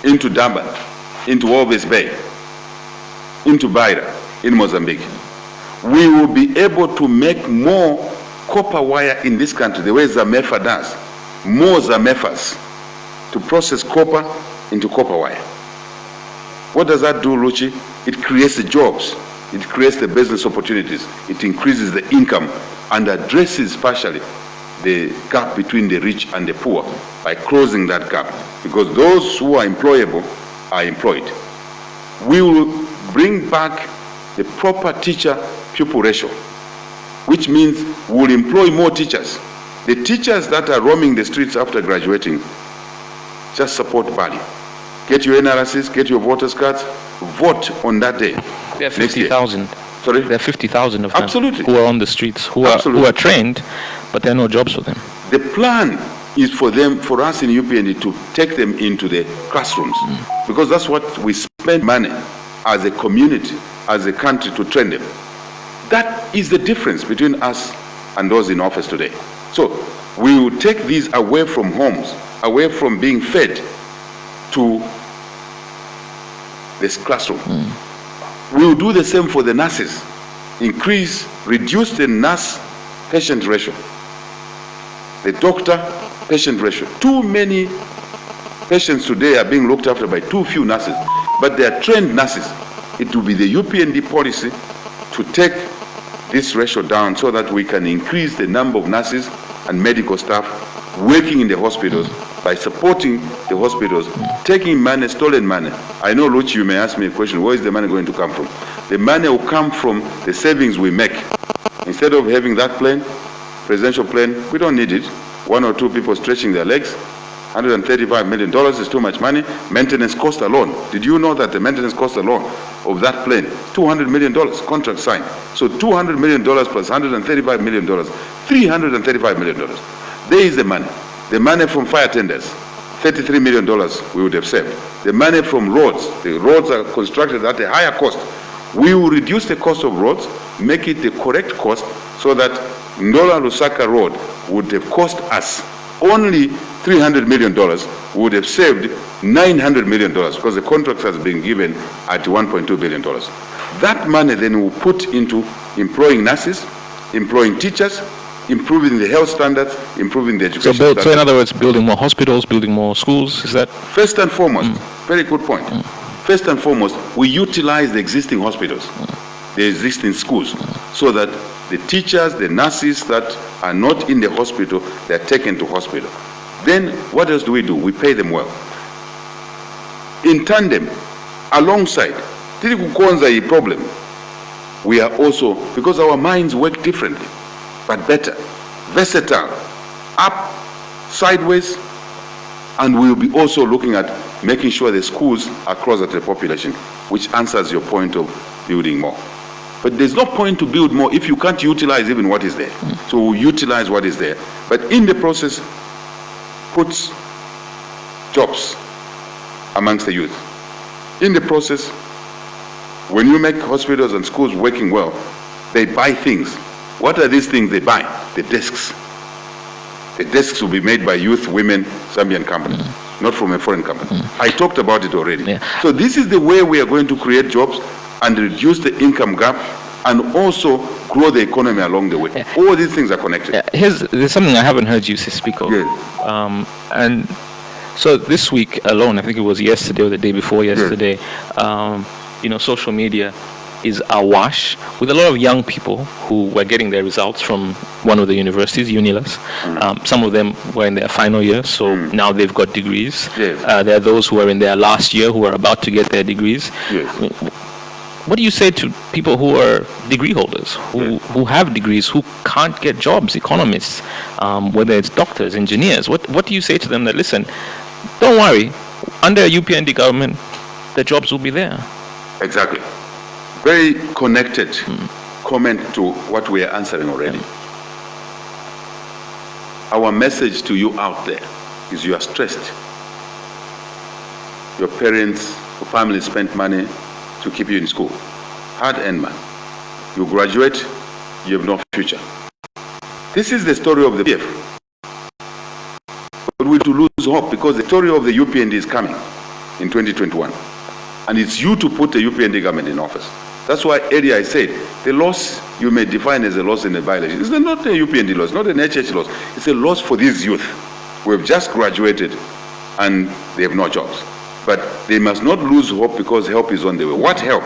into Durban, into Walvis Bay, into Beira, in Mozambique, we will be able to make more copper wire in this country, the way Zamefa does, more Zamefas, to process copper into copper wire. What does that do, Luchi? It creates the jobs, it creates the business opportunities, it increases the income, and addresses partially the gap between the rich and the poor by closing that gap, because those who are employable are employed. We will bring back the proper teacher-pupil ratio, which means we will employ more teachers. The teachers that are roaming the streets after graduating, just support value. Get your NRSs, get your voters' cards, vote on that day. There are 50,000. Sorry? There are 50,000 of them. Absolutely. Who are on the streets, who are trained, but there are no jobs for them. The plan is for them, for us in UPND, to take them into the classrooms, because that's what we spend money as a community, as a country, to train them. That is the difference between us and those in office today. So we will take these away from homes, away from being fed, to this classroom. We will do the same for the nurses. Reduce the nurse-patient ratio, the doctor-patient ratio. Too many patients today are being looked after by too few nurses, but they are trained nurses. It will be the UPND policy to take this ratio down so that we can increase the number of nurses and medical staff working in the hospitals, by supporting the hospitals, taking money, stolen money. I know, Luchi, you may ask me a question, where is the money going to come from? The money will come from the savings we make. Instead of having that plane, presidential plane, we don't need it. One or two people stretching their legs. $135 million is too much money. Maintenance cost alone. Did you know that the maintenance cost alone of that plane, $200 million, contract signed. So $200 million plus $135 million, $335 million. There is the money. The money from fire tenders, $33 million we would have saved. The money from roads, the roads are constructed at a higher cost. We will reduce the cost of roads, make it the correct cost, so that Ndola Lusaka Road would have cost us only $300 million, we would have saved $900 million, because the contract has been given at $1.2 billion. That money then will put into employing nurses, employing teachers, improving the health standards, improving the education standards. So in other words, building more hospitals, building more schools, is that? First and foremost, very good point. First and foremost, we utilize the existing hospitals, the existing schools, so that the teachers, the nurses that are not in the hospital, they're taken to hospital. Then what else do? We pay them well. In tandem, alongside tiri kukonza a problem, we are also, because our minds work differently, but better, versatile, up, sideways, and we'll be also looking at making sure the schools are closer to the population, which answers your point of building more. But there's no point to build more if you can't utilize even what is there. So we'll utilize what is there, but in the process, puts jobs amongst the youth. In the process, when you make hospitals and schools working well, they buy things. What are these things they buy? The desks. The desks will be made by youth, women, Zambian companies, not from a foreign company. I talked about it already. Yeah. So this is the way we are going to create jobs and reduce the income gap and also grow the economy along the way. Yeah. All these things are connected. There's something I haven't heard you speak of. Yes. And so this week alone, I think it was yesterday or the day before yesterday, social media is awash with a lot of young people who were getting their results from one of the universities, Unilas. Some of them were in their final year, so now they've got degrees. Yes. There are those who are in their last year who are about to get their degrees. Yes. I mean, what do you say to people who are degree holders, who have degrees, who can't get jobs, economists, whether it's doctors, engineers? What do you say to them that, listen, don't worry, under a UPND government, the jobs will be there? Exactly. Very connected comment to what we are answering already. Our message to you out there is you are stressed. Your parents, your family spent money to keep you in school. Hard-earned man. You graduate, you have no future. This is the story of the PF. But we to lose hope because the story of the UPND is coming in 2021. And it's you to put the UPND government in office. That's why earlier I said, the loss you may define as a loss in a by-election. It's not a UPND loss, not an HH loss. It's a loss for these youth who have just graduated and they have no jobs. But they must not lose hope because help is on the way. What help?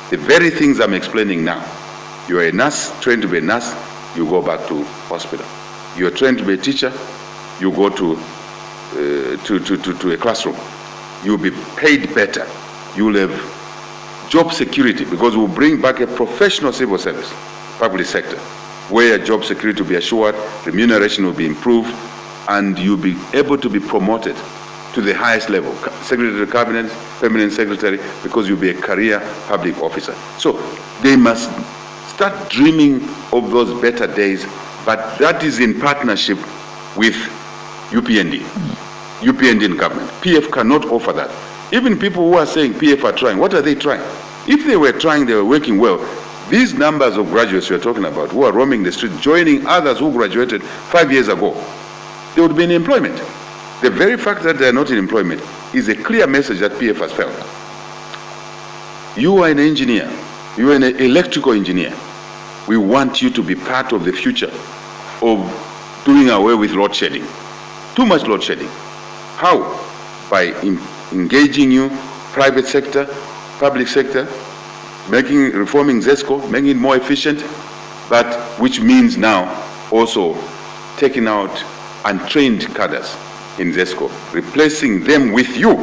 The very things I'm explaining now. You are a nurse, trained to be a nurse, you go back to hospital. You are trained to be a teacher, you go to a classroom. You'll be paid better. You'll have job security because we'll bring back a professional civil service, public sector, where job security will be assured, remuneration will be improved, and you'll be able to be promoted to the highest level, Secretary of Cabinet, Permanent Secretary, because you'll be a career public officer. So they must start dreaming of those better days, but that is in partnership with UPND, UPND government. PF cannot offer that. Even people who are saying PF are trying, what are they trying? If they were trying, they were working well. These numbers of graduates you're talking about who are roaming the street, joining others who graduated 5 years ago, they would be in employment. The very fact that they're not in employment is a clear message that PF has failed. You are an engineer. You are an electrical engineer. We want you to be part of the future of doing away with load shedding. Too much load shedding. How? By engaging you, private sector, public sector, reforming ZESCO, making it more efficient, but which means now also taking out untrained cadres in ZESCO, replacing them with you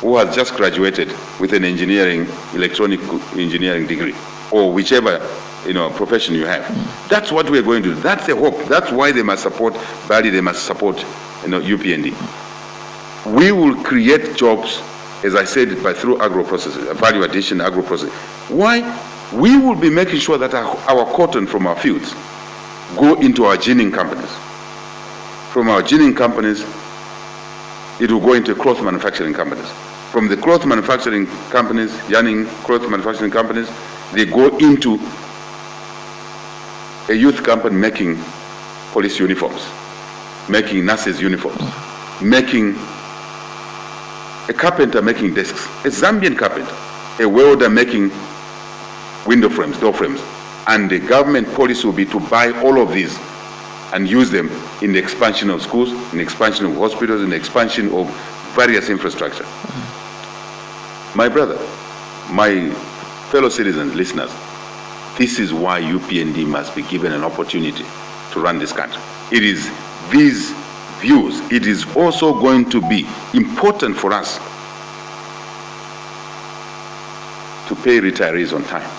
who has just graduated with an electronic engineering degree, or whichever profession you have. That's what we're going to do. That's the hope. That's why they must support Bali, they must support UPND. We will create jobs, as I said, through agro-processing, value addition, agro-processing. Why? We will be making sure that our cotton from our fields go into our ginning companies. From our ginning companies, it will go into cloth manufacturing companies. From the cloth manufacturing companies, yarning cloth manufacturing companies, they go into a youth company making police uniforms, making nurses uniforms, making a carpenter making desks, a Zambian carpenter, a welder making window frames, door frames. And the government policy will be to buy all of these and use them in the expansion of schools, in the expansion of hospitals, in the expansion of various infrastructure. My brother, my fellow citizens, listeners, this is why UPND must be given an opportunity to run this country. It is these views. It is also going to be important for us to pay retirees on time.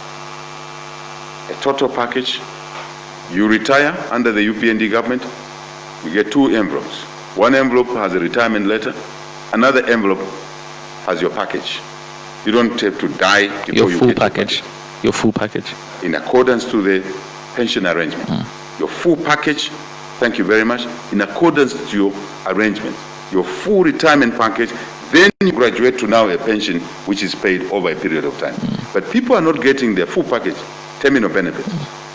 A total package. You retire under the UPND government, you get 2 envelopes. One envelope has a retirement letter, another envelope has your package. You don't have to die before Your you full get package. Your full package. in accordance to the pension arrangement. Your full package, thank you very much, in accordance to your arrangement. Your full retirement package, then you graduate to now a pension which is paid over a period of time. But people are not getting their full package, terminal benefits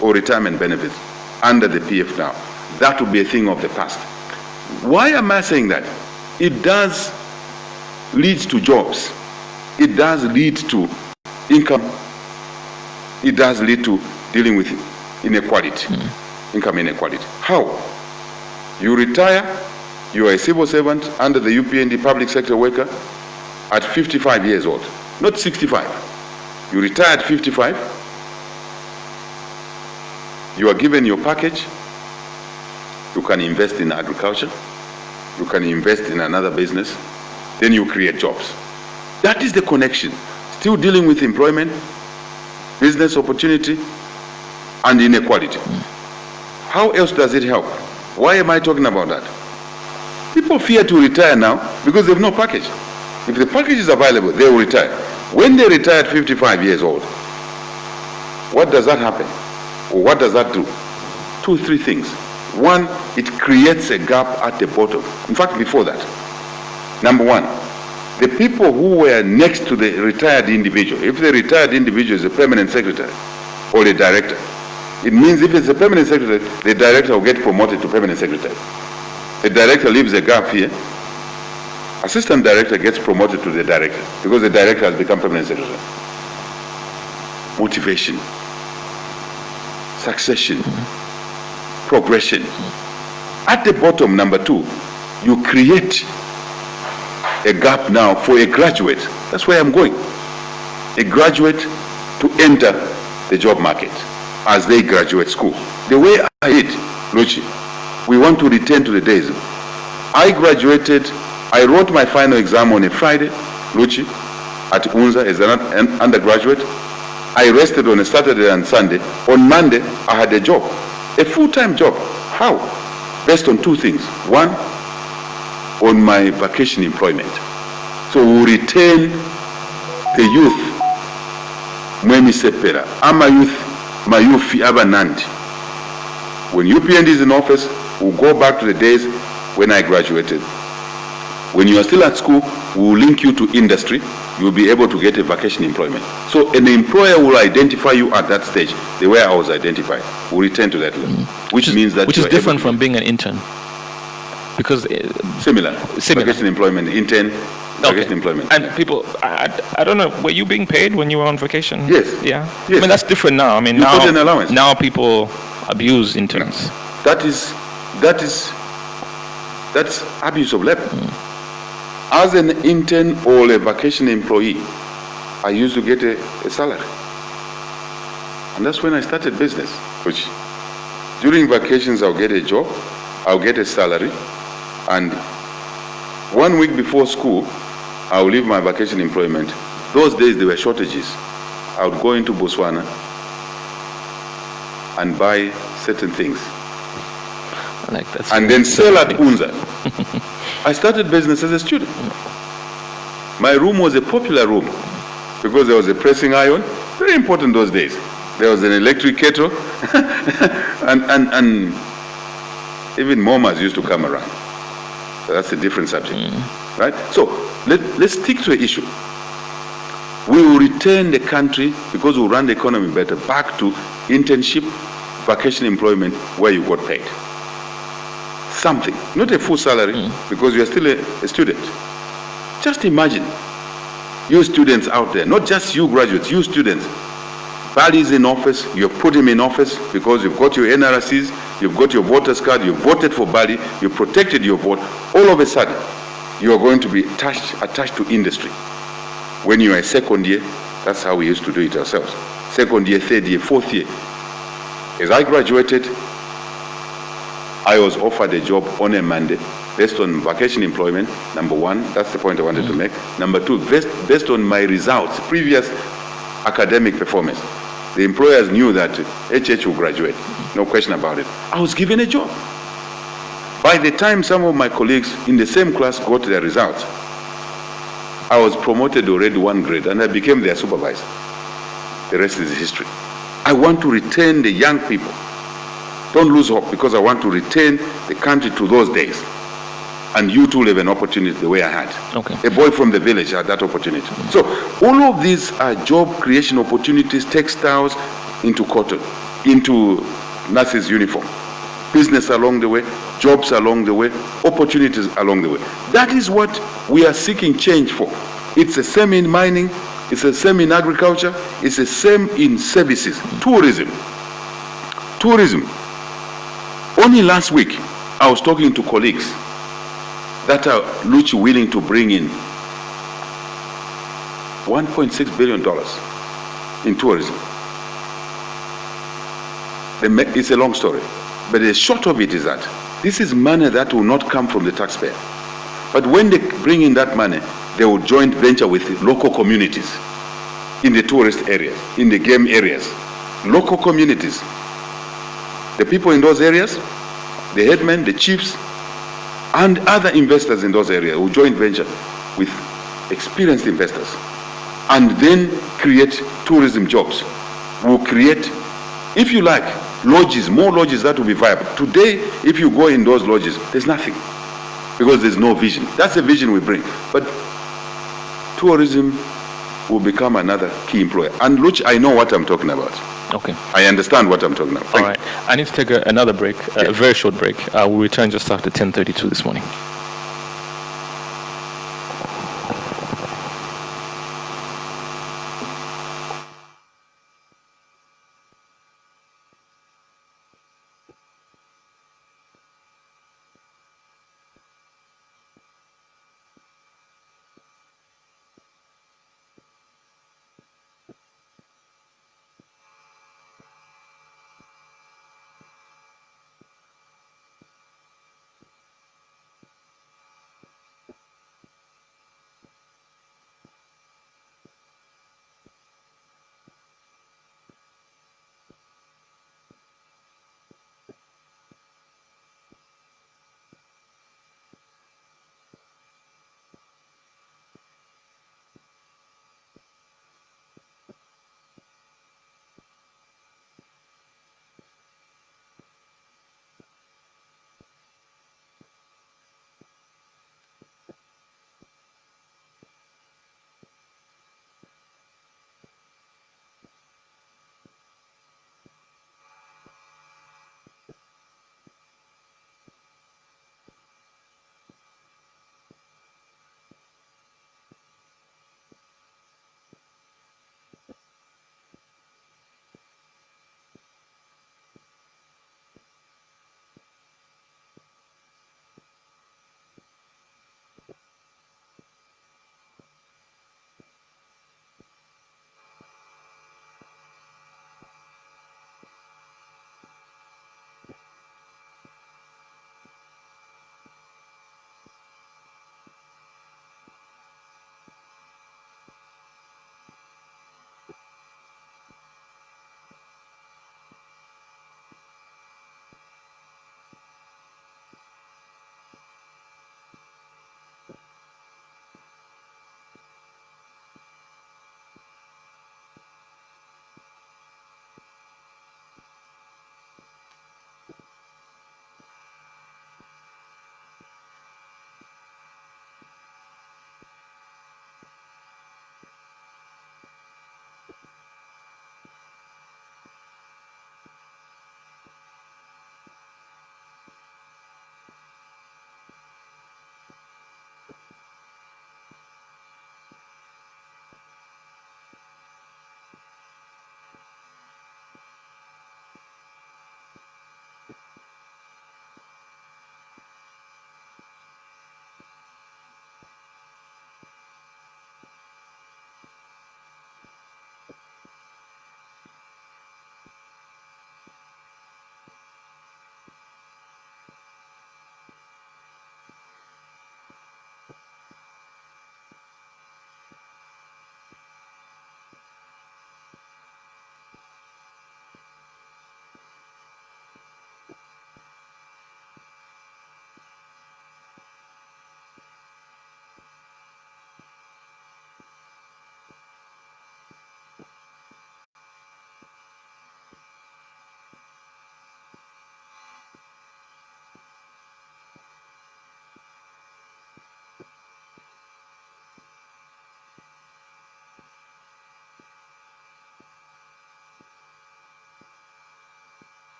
or retirement benefits under the PF now. That will be a thing of the past. Why am I saying that? It does lead to jobs. It does lead to income. It does lead to dealing with inequality, income inequality. How? You retire, you are a civil servant under the UPND public sector worker at 55 years old, not 65. You retire at 55, you are given your package, you can invest in agriculture, you can invest in another business, then you create jobs. That is the connection. Still dealing with employment, business opportunity, and inequality. How else does it help? Why am I talking about that? People fear to retire now because they have no package. If the package is available, they will retire. When they retire at 55 years old, what does that happen? Or what does that do? 2, 3 things. One, it creates a gap at the bottom. In fact, before that, number one, the people who were next to the retired individual, if the retired individual is a permanent secretary or a director, it means if it's a permanent secretary, the director will get promoted to permanent secretary. The director leaves a gap here. Assistant director gets promoted to the director because the director has become permanent secretary. Motivation, succession, progression. At the bottom, number 2, you create a gap now for a graduate. That's where I'm going. A graduate to enter the job market as they graduate school. The way I did, Luchi, we want to return to the days. I graduated, I wrote my final exam on a Friday, Luchi, at UNZA as an undergraduate. I rested on a Saturday and Sunday. On Monday, I had a job, a full-time job. How? Based on 2 things. One, on my vacation employment. So we retain the youth. Mwemi sepera. Ama youth, mayufi aba nandi. When UPND is in office, we'll go back to the days when I graduated. When you are still at school, we'll link you to industry. You'll be able to get a vacation employment. So an employer will identify you at that stage, the way I was identified. We'll return to that level. Which means that which is different from being an intern. Because similar. Vacation employment, intern, vacation employment. And people, I don't know, were you being paid when you were on vacation? Yes. Yeah. Yes. I mean, that's different now. I mean, you got an allowance. Now people abuse interns. That's abuse of labor. As an intern or a vacation employee, I used to get a salary. And that's when I started business. Which during vacations, I'll get a job, I'll get a salary, and 1 week before school, I'll leave my vacation employment. Those days there were shortages. I would go into Botswana and buy certain things. Like that's and then sell at UNZA. I started business as a student. My room was a popular room because there was a pressing iron, very important those days. There was an electric kettle, and even momas used to come around. So that's a different subject, right? So let's stick to the issue. We will return the country, because we'll run the economy better, back to internship, vacation employment, where you got paid. Something, not a full salary, because you're still a student. Just imagine, you students out there, not just you graduates, you students. Bali is in office, you've put him in office because you've got your NRCs, you've got your voters card, you've voted for Bali, you've protected your vote. All of a sudden, you are going to be attached to industry. When you are a second year, that's how we used to do it ourselves. Second year, third year, fourth year. As I graduated, I was offered a job on a Monday based on vacation employment, number one. That's the point I wanted to make. Number two, based on my results, previous academic performance. The employers knew that HH will graduate, no question about it. I was given a job. By the time some of my colleagues in the same class got their results, I was promoted already 1 grade and I became their supervisor. The rest is history. I want to retain the young people. Don't lose hope, because I want to retain the country to those days. And you too will have an opportunity the way I had. Okay. A boy from the village had that opportunity. So all of these are job creation opportunities, textiles into cotton, into nurses' uniform, business along the way, jobs along the way, opportunities along the way. That is what we are seeking change for. It's the same in mining, it's the same in agriculture, it's the same in services. Tourism. Only last week, I was talking to colleagues that are Luchi willing to bring in $1.6 billion in tourism. It's a long story, but the short of it is that this is money that will not come from the taxpayer. But when they bring in that money, they will joint venture with the local communities in the tourist areas, in the game areas. Local communities. The people in those areas, the headmen, the chiefs, and other investors in those areas will joint venture with experienced investors and then create tourism jobs. Will create, if you like, lodges, more lodges that will be viable. Today, if you go in those lodges, there's nothing because there's no vision. That's the vision we bring. But tourism will become another key employer. And Luch, I know what I'm talking about. Okay. I understand what I'm talking about. All right. I need to take another break, a very short break. We'll return just after 10:32 this morning.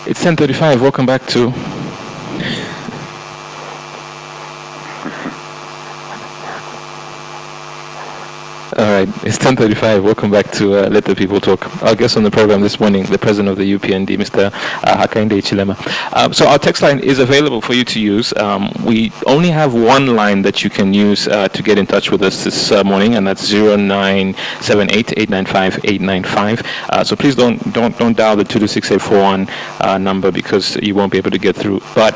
It's 10:35. Welcome back to... All right, it's 10:35. Welcome back to Let the People Talk. Our guest on the program this morning, the president of the UPND, Mr. Hakainde Hichilema. So our text line is available for you to use. We only have one line that you can use to get in touch with us this morning, and that's 0978-895-895. So please don't dial the 226-841 number, because you won't be able to get through. But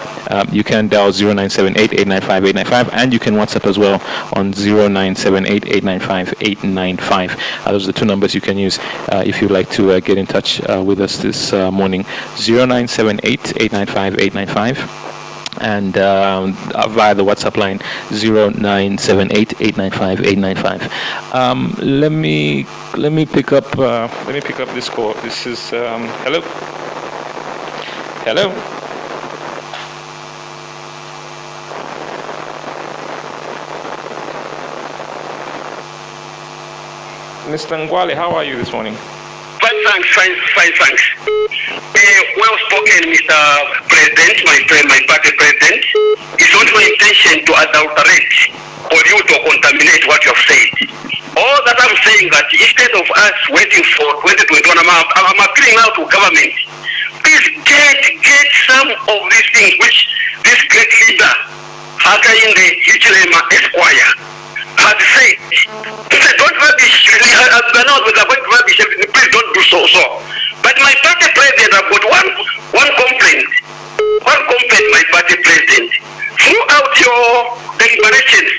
you can dial 0978-895-895, and you can WhatsApp as well on 0978-895-895. Those are the two numbers you can use if you'd like to get in touch with us this morning. 0978-895-895, and via the WhatsApp line 0978-895-895. Let me pick up this call. This is hello. Mr. Ngwale, how are you this morning? Fine, thanks. Well spoken, Mr. President, my party president. It's not my intention to adulterate or you to contaminate what you have said. All that I'm saying that instead of us waiting for 2021, I'm appealing now to government. Please get some of these things which this great leader, Hakainde Hichilema Esquire, had said. Don't rubbish. Please don't do so. But my party president, I've got one complaint. My party president. Throughout your deliberations,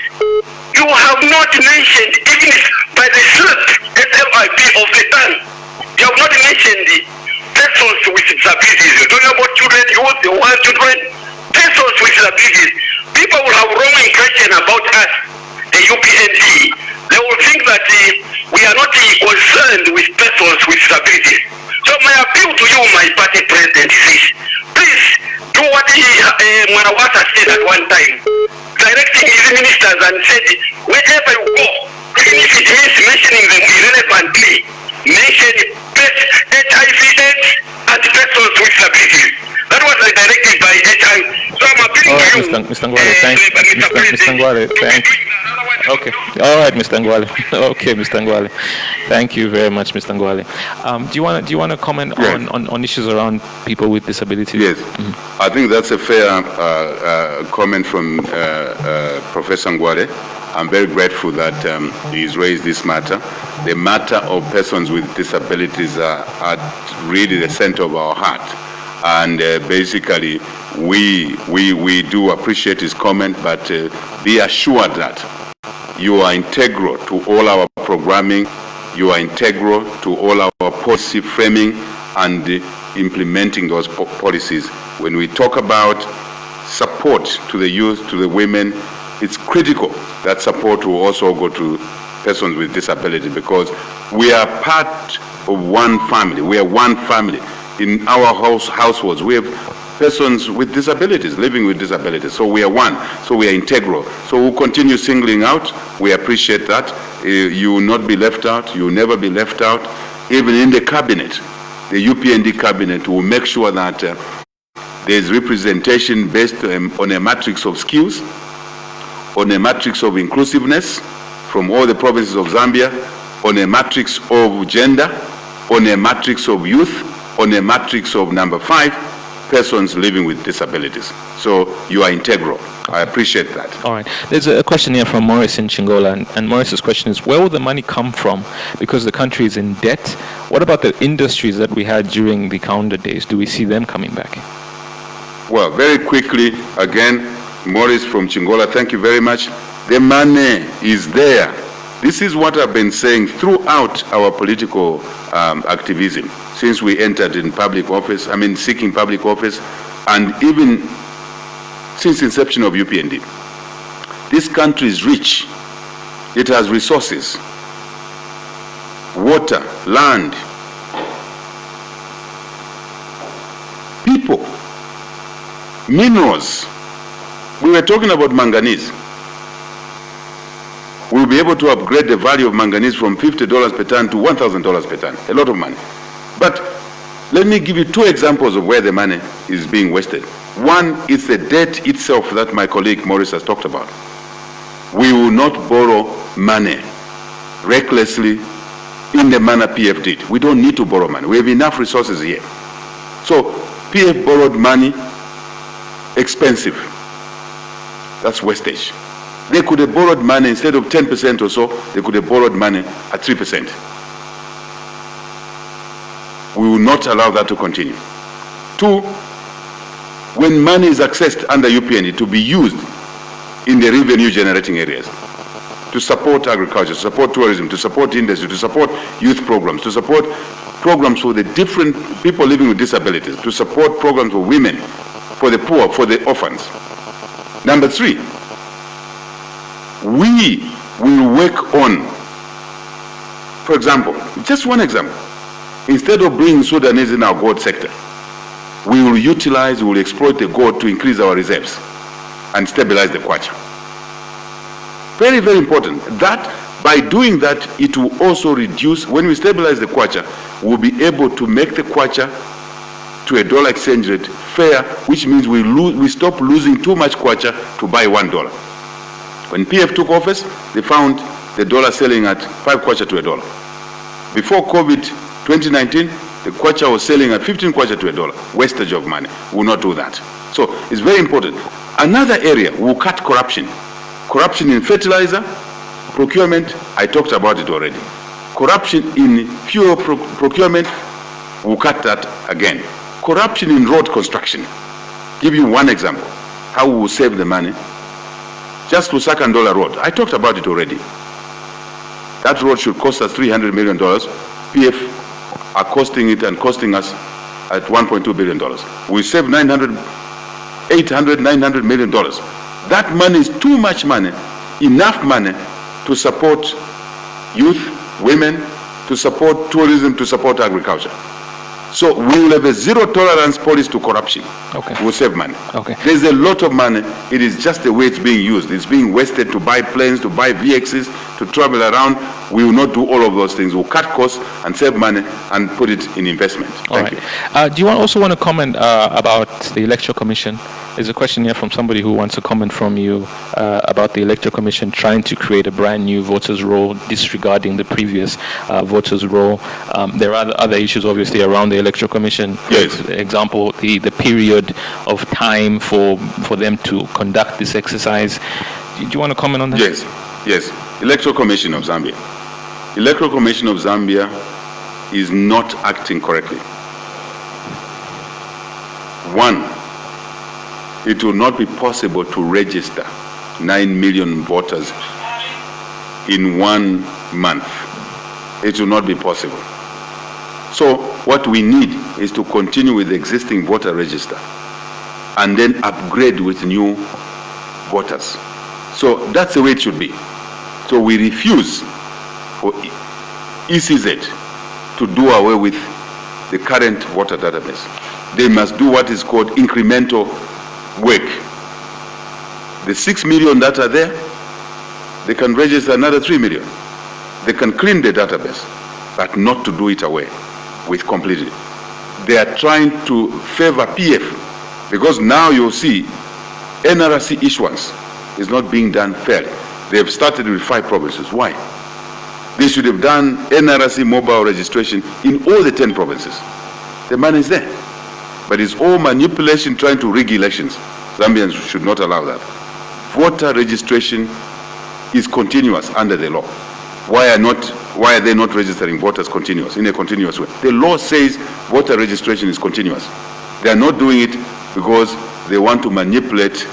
you have not mentioned, even by the slip, SLIP of the tongue, you have not mentioned the persons with disabilities. You're talking about children, youth, the wild children, persons with disabilities. People will have wrong impression about us, the UPND. They will think that we are not concerned with persons with disabilities. So my appeal to you, my party president, is this. Please do what Marawata said at one time, directing his ministers and said, wherever you go, even if it means mentioning them irrelevantly, mention HIV/AIDS and persons with disabilities. That was directed by HIV. So I'm appealing to you. Mr. Ngwale, thanks. Mr. Ngwale, thanks. Okay. All right, Mr. Ngwale. Okay, Mr. Ngwale. Thank you very much, Mr. Ngwale. Do you want to comment on issues around people with disabilities? Yes. Mm-hmm. I think that's a fair comment from Professor Ngwale. I'm very grateful that he's raised this matter. The matter of persons with disabilities are at really the center of our heart. And basically, we do appreciate his comment, but be assured that you are integral to all our programming, you are integral to all our policy framing and implementing those policies. When we talk about support to the youth, to the women, it's critical that support will also go to persons with disability, because we are part of one family. We are one family. In our households, we have persons with disabilities, living with disabilities. So we are one. So we are integral. So we'll continue singling out. We appreciate that. You will not be left out. You will never be left out. Even in the cabinet, the UPND cabinet will make sure that there is representation based on a matrix of skills, on a matrix of inclusiveness from all the provinces of Zambia, on a matrix of gender, on a matrix of youth, on a matrix of number 5, persons living with disabilities. So you are integral. I appreciate that. All right. There's a question here from Morris in Chingola, and Morris's question is, where will the money come from? Because the country is in debt. What about the industries that we had during the Hakainde days? Do we see them coming back? Well, very quickly, again, Morris from Chingola, thank you very much. The money is there. This is what I've been saying throughout our political activism since we entered in public office, seeking public office, and even since inception of UPND. This country is rich. It has resources, water, land, people, minerals. We were talking about manganese. We'll be able to upgrade the value of manganese from $50 per ton to $1,000 per ton. A lot of money. But Let me give you two examples of where the money is being wasted. One is the debt itself that my colleague Maurice has talked about. We will not borrow money recklessly in the manner PF did. We don't need to borrow money. We have enough resources here. So PF borrowed money, expensive. That's wastage. They could have borrowed money instead of 10% or so, they could have borrowed money at 3%. We will not allow that to continue. Two, when money is accessed under UPND to be used in the revenue generating areas, to support agriculture, to support tourism, to support industry, to support youth programs, to support programs for the different people living with disabilities, to support programs for women, for the poor, for the orphans. Number three, we will work on, for example, just one example, instead of bringing Sudanese in our gold sector, we will utilize, we will exploit the gold to increase our reserves and stabilize the kwacha. Very, very important. That, by doing that, it will also reduce, when we stabilize the kwacha, we'll be able to make the kwacha to a dollar exchange rate fair, which means we stop losing too much kwacha to buy $1. When PF took office, they found the dollar selling at 5 kwacha to $1. Before COVID 2019, the kwacha was selling at 15 kwacha to $1. Wastage of money. We will not do that. So it's very important. Another area, we'll cut corruption. Corruption in fertilizer, procurement, I talked about it already. Corruption in fuel procurement, we'll cut that again. Corruption in road construction. Give you one example, how we will save the money. Just Lusaka-Ndola Road, I talked about it already. That road should cost us $300 million. PF are costing it and costing us at $1.2 billion. We save $900 million. That money is too much money, enough money to support youth, women, to support tourism, to support agriculture. So we will have a zero tolerance policy to corruption. Okay. We'll save money. Okay. There's a lot of money. It is just the way it's being used. It's being wasted to buy planes, to buy VXs, to travel around. We will not do all of those things. We'll cut costs and save money and put it in investment. Thank you. Do you also want to comment about the Electoral Commission? There's a question here from somebody who wants to comment from you about the Electoral Commission trying to create a brand new voters' roll, disregarding the previous voters' roll. There are other issues, obviously, around the Electoral Commission. Yes. For example, the period of time for them to conduct this exercise. Do you want to comment on that? Yes, yes. Electoral Commission of Zambia. Electoral Commission of Zambia is not acting correctly. One, it will not be possible to register 9 million voters in 1 month. It will not be possible. So what we need is to continue with the existing voter register and then upgrade with new voters. So that's the way it should be. So we refuse for ECZ to do away with the current voter database. They must do what is called incremental work. The 6 million that are there, they can register another 3 million. They can clean the database, but not to do it away with completely. They are trying to favor PF, because now you'll see NRC issuance is not being done fairly. They have started with 5 provinces. Why? They should have done NRC mobile registration in all the 10 provinces. The money is there. But it's all manipulation trying to rig elections. Zambians should not allow that. Voter registration is continuous under the law. Why are they not registering voters in a continuous way? The law says voter registration is continuous. They are not doing it because they want to manipulate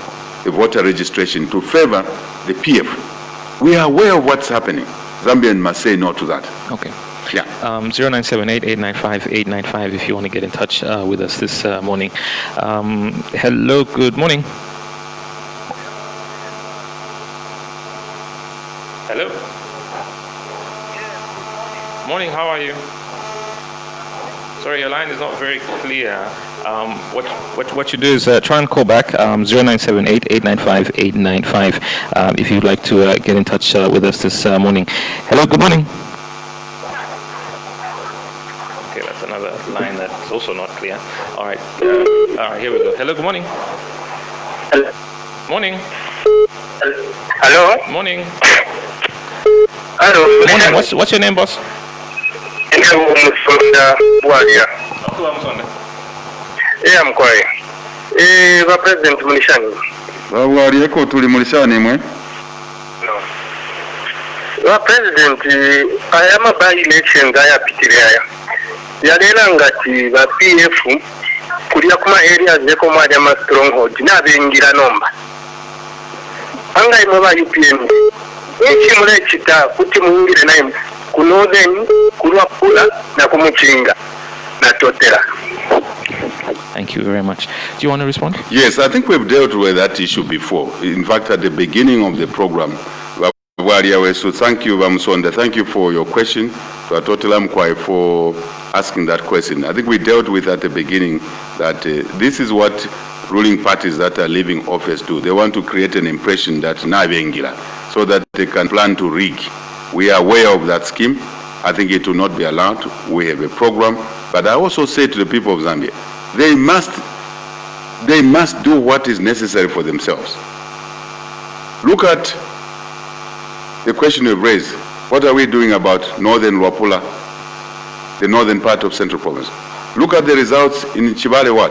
the voter registration to favor the PF. We are aware of what's happening. Zambians must say no to that. Okay. Yeah. 0978-895-895 if you want to get in touch with us this morning. Hello, good morning. Hello. Morning, how are you? Sorry, your line is not very clear. What you do is try and call back 0978-895-895 if you'd like to get in touch with us this morning. Hello, good morning. Okay, that's another line that's also not clear. All right. All right, here we go. Hello, good morning. Hello. Morning. Hello. Morning. Hello. Morning. What's your name, boss? Yeah, I'm quiet. President Mulishani. Babwalieko tuli mulishani mwe. President, ayama by-election gayapitiraya. Yalera ngati ba PF kulia kuma areas yeko mwaja ma stronghold nabengira nomba. Anga imo ba UPND. Echi mule chita kuti muingire naye ku Northern, ku Lwapula na ku Muchinga na Totera. Thank you very much. Do you want to respond? Yes, I think we've dealt with that issue before. In fact, at the beginning of the program, so thank you, Bamsonda. Thank you for your question. To Atotelam Kwai for asking that question. I think we dealt with at the beginning that this is what ruling parties that are leaving office do. They want to create an impression that Nabengila, so that they can plan to rig. We are aware of that scheme. I think it will not be allowed. We have a program. But I also say to the people of Zambia, they must do what is necessary for themselves. Look at the question you've raised. What are we doing about northern Lwapula, the northern part of Central Province? Look at the results in Chibale Wat,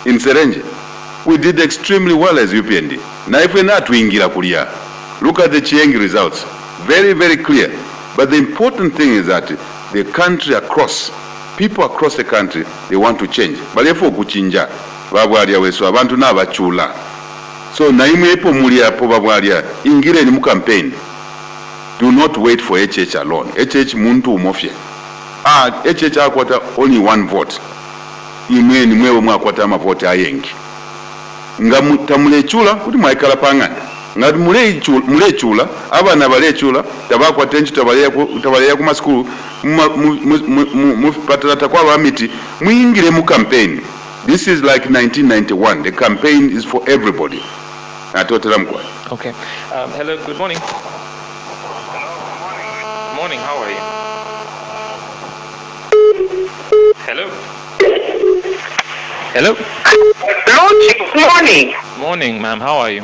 in Serenje. We did extremely well as UPND. Now if we're not Wingira Kuria, look at the Chiengi results. Very, very clear. But the important thing is that the country across, people across the country, they want to change. But if we kuchinja, babwalia weso abantu na bachula. So naimwe epo mulia po babwalia ingire ni mu campaign. Do not wait for HH alone. HH muntu umofye. HH akwata only one vote. Imwe ni mwewe mwakwata amavote ayengi. Nga mutamulechula kuti mwaikala pangana. Nga mulechula abana balechula tabakwata enchi tabalea ku maskulu mupatalata kwa bamiti muingire mu campaign. This is like 1991. The campaign is for everybody. Okay. Hello, good morning. Morning, how are you? Hello? Hello? Hello, good morning. Morning, ma'am, how are you?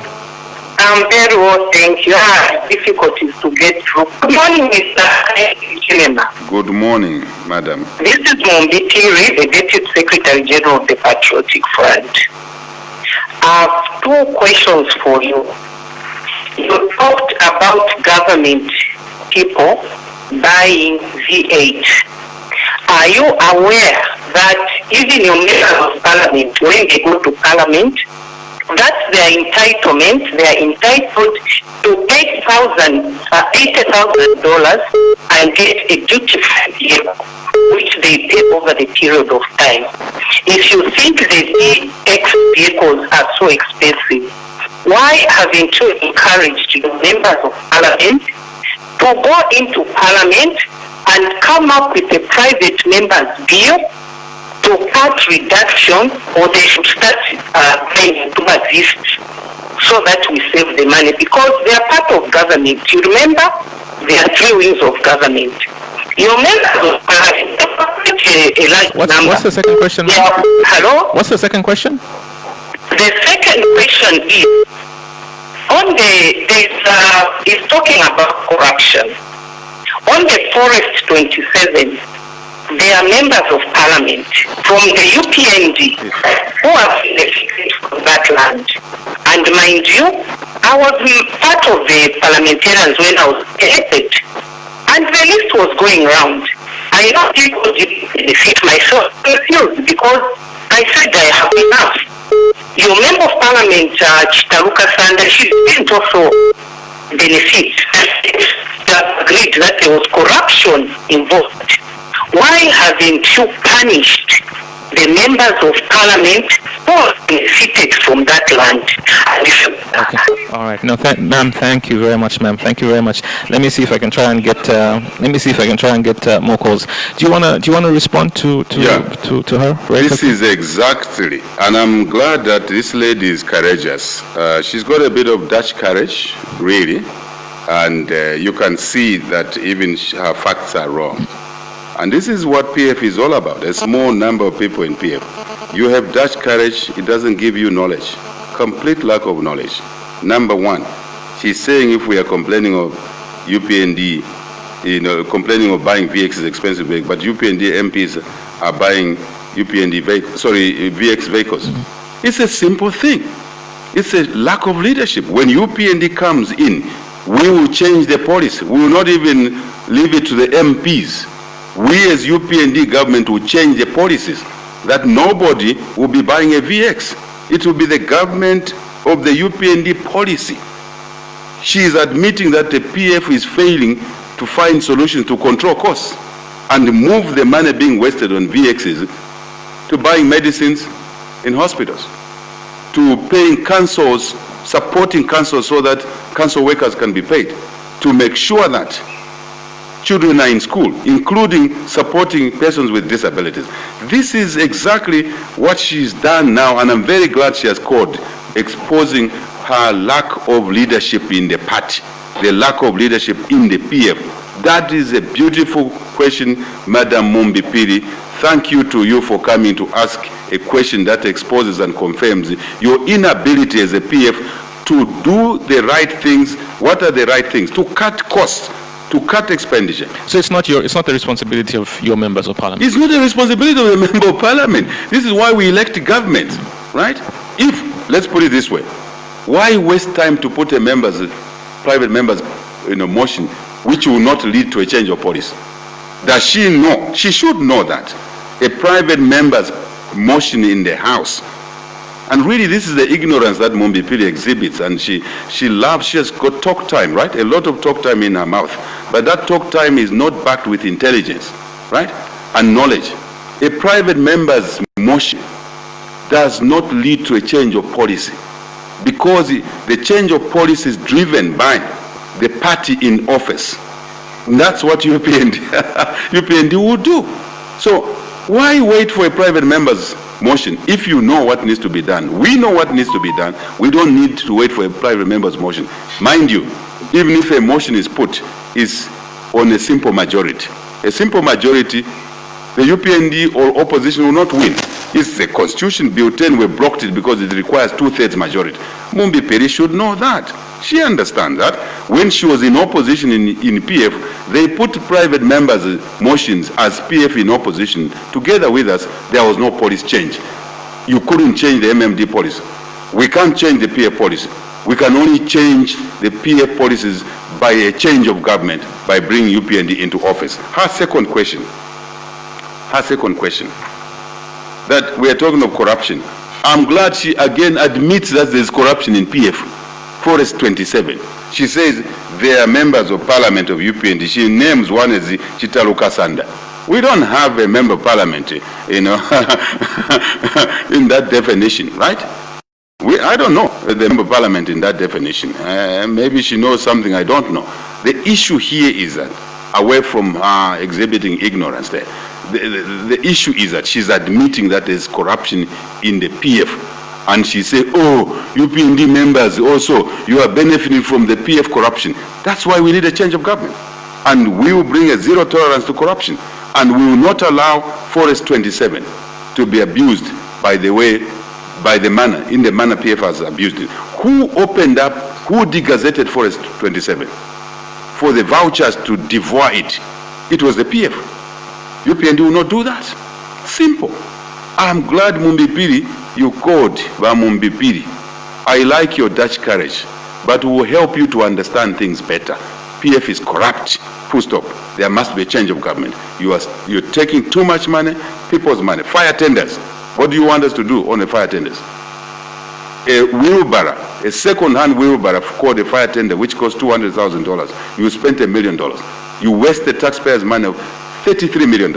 I'm very well, thank you. I have difficulties to get through. Good morning, Mr. Hichilema. Good morning, madam. This is Mombitiri, the Deputy Secretary General of the Patriotic Front. I have two questions for you. You talked about government people buying V8. Are you aware that even your members of parliament, when they go to parliament, that's their entitlement, they are entitled to $80,000 and get a duty-free vehicle, which they pay over the period of time. If you think the VX vehicles are so expensive, why haven't you encouraged your members of parliament to go into parliament and come up with a private members bill to cut reduction, or they should start buying to exist so that we save the money, because they are part of government. You remember, there are three wings of government. Your members of parliament, a large number. What's the second question? Hello? What's the second question? The second question is, is talking about corruption. On the Forest 27, there are members of parliament from the UPND who have benefited from that land. And mind you, I was part of the parliamentarians when I was elected. And the list was going around. I know people didn't benefit myself because I said I have enough. Your member of parliament, Chitaruka Sanda, she didn't also benefit. Agreed that there was corruption involved. Why haven't you punished the members of parliament who benefited from that land? Okay. All right. No, ma'am. Thank you very much, ma'am. Thank you very much. Let me see if I can try and get. More calls. Do you wanna respond to her? This is exactly, and I'm glad that this lady is courageous. She's got a bit of Dutch courage, really, and you can see that even her facts are wrong. And this is what PF is all about, a small number of people in PF. You have Dutch courage, it doesn't give you knowledge. Complete lack of knowledge. Number one, she's saying if we are complaining of UPND, complaining of buying VX is expensive, but UPND MPs are buying VX vehicles. It's a simple thing. It's a lack of leadership. When UPND comes in, we will change the policy. We will not even leave it to the MPs. We as UPND government will change the policies that nobody will be buying a VX. It will be the government of the UPND policy. She is admitting that the PF is failing to find solutions to control costs and move the money being wasted on VXs to buying medicines in hospitals, to paying councils, supporting councils so that council workers can be paid, to make sure that children are in school, including supporting persons with disabilities. This is exactly what she's done now, and I'm very glad she has called, exposing her lack of leadership in the party, the lack of leadership in the PF. That is a beautiful question, Madam Mumbipiri. Thank you to you for coming to ask a question that exposes and confirms your inability as a PF to do the right things. What are the right things? To cut costs, to cut expenditure. So it's not the responsibility of your members of parliament. It's not the responsibility of the member of parliament. This is why we elect government, right? If, let's put it this way, why waste time to put a private member's motion which will not lead to a change of policy? Does she know? She should know that. A private member's motion in the House. And really, this is the ignorance that Mumbipili exhibits, and she has got talk time, right? A lot of talk time in her mouth. But that talk time is not backed with intelligence, right? And knowledge. A private member's motion does not lead to a change of policy, because the change of policy is driven by the party in office. And that's what UPND will do. So why wait for a private member's motion if you know what needs to be done? We know what needs to be done. We don't need to wait for a private member's motion. Mind you, even if a motion is put, is on a simple majority. A simple majority, the UPND or opposition will not win. It's the Constitution built in, we blocked it because it requires 2/3 majority. Mumbipiri should know that. She understands that. When she was in opposition in PF, they put private members' motions as PF in opposition. Together with us, there was no policy change. You couldn't change the MMD policy. We can't change the PF policy. We can only change the PF policies by a change of government, by bringing UPND into office. Her second question, that we are talking of corruption. I'm glad she again admits that there's corruption in PF. Forest 27. She says they are members of parliament of UPND. She names one as Chitaluka Sanda. We don't have a member of parliament, in that definition, right? I don't know the member of parliament in that definition. Maybe she knows something I don't know. The issue here is that, away from her exhibiting ignorance there, the issue is that she's admitting that there's corruption in the PF. And she said, oh, UPND members also, you are benefiting from the PF corruption. That's why we need a change of government. And we will bring a zero tolerance to corruption. And we will not allow Forest 27 to be abused in the manner PF has abused it. Who degazetted Forest 27? For the vouchers to devour it. It was the PF. UPND will not do that. Simple. I'm glad Mumbipiri, you called Mumbipiri. I like your Dutch courage, but will help you to understand things better. PF is corrupt. Full stop. There must be a change of government. You're taking too much money, people's money. Fire tenders. What do you want us to do on the fire tenders? A wheelbarrow, a second-hand wheelbarrow called a fire tender, which costs $200,000. You spent $1 million. You wasted taxpayers' money of $33 million.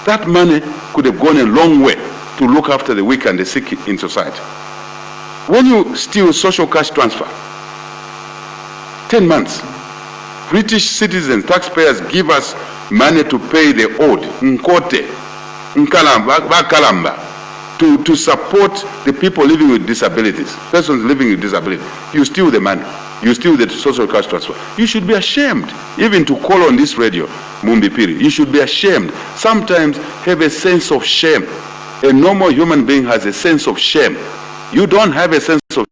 That money could have gone a long way to look after the weak and the sick in society. When you steal social cash transfer, 10 months, British citizens, taxpayers give us money to pay the owed, Nkote, Nkalamba, to support the people living with disabilities, persons living with disabilities. You steal the money. You steal the social cash transfer. You should be ashamed. Even to call on this radio, Mumbi Piri, you should be ashamed. Sometimes have a sense of shame. A normal human being has a sense of shame. You don't have a sense of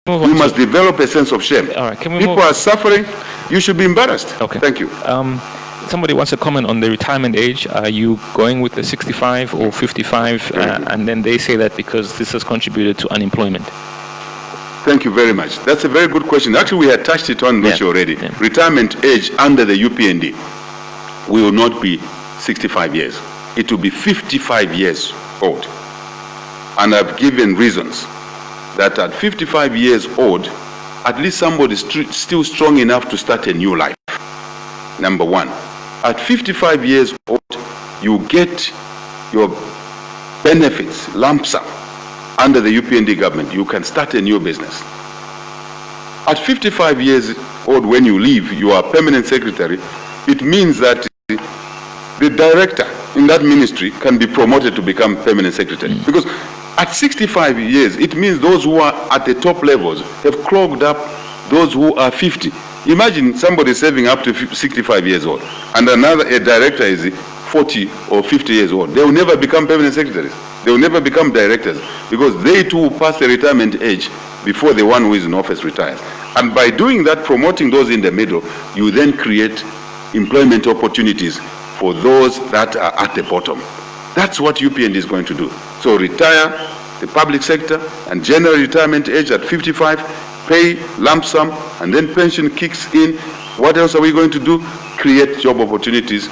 shame. You must develop a sense of shame. All right, people are suffering. You should be embarrassed. Okay. Thank you. Somebody wants to comment on the retirement age. Are you going with the 65 or 55? And then they say that because this has contributed to unemployment. Thank you very much. That's a very good question. Actually, we had touched it on already. Yeah. Retirement age under the UPND will not be 65 years. It will be 55 years old. And I've given reasons that at 55 years old, at least somebody is still strong enough to start a new life. Number one. At 55 years old, you get your benefits, lump sum, under the UPND government. You can start a new business. At 55 years old, when you leave, you are permanent secretary. It means that the director in that ministry can be promoted to become permanent secretary. Because at 65 years, it means those who are at the top levels have clogged up those who are 50. Imagine somebody saving up to 65 years old, and a director is 40 or 50 years old. They will never become permanent secretaries. They will never become directors, because they too will pass the retirement age before the one who is in office retires. And by doing that, promoting those in the middle, you then create employment opportunities for those that are at the bottom. That's what UPND is going to do. So retire the public sector and general retirement age at 55, pay lump sum, and then pension kicks in. What else are we going to do? Create job opportunities,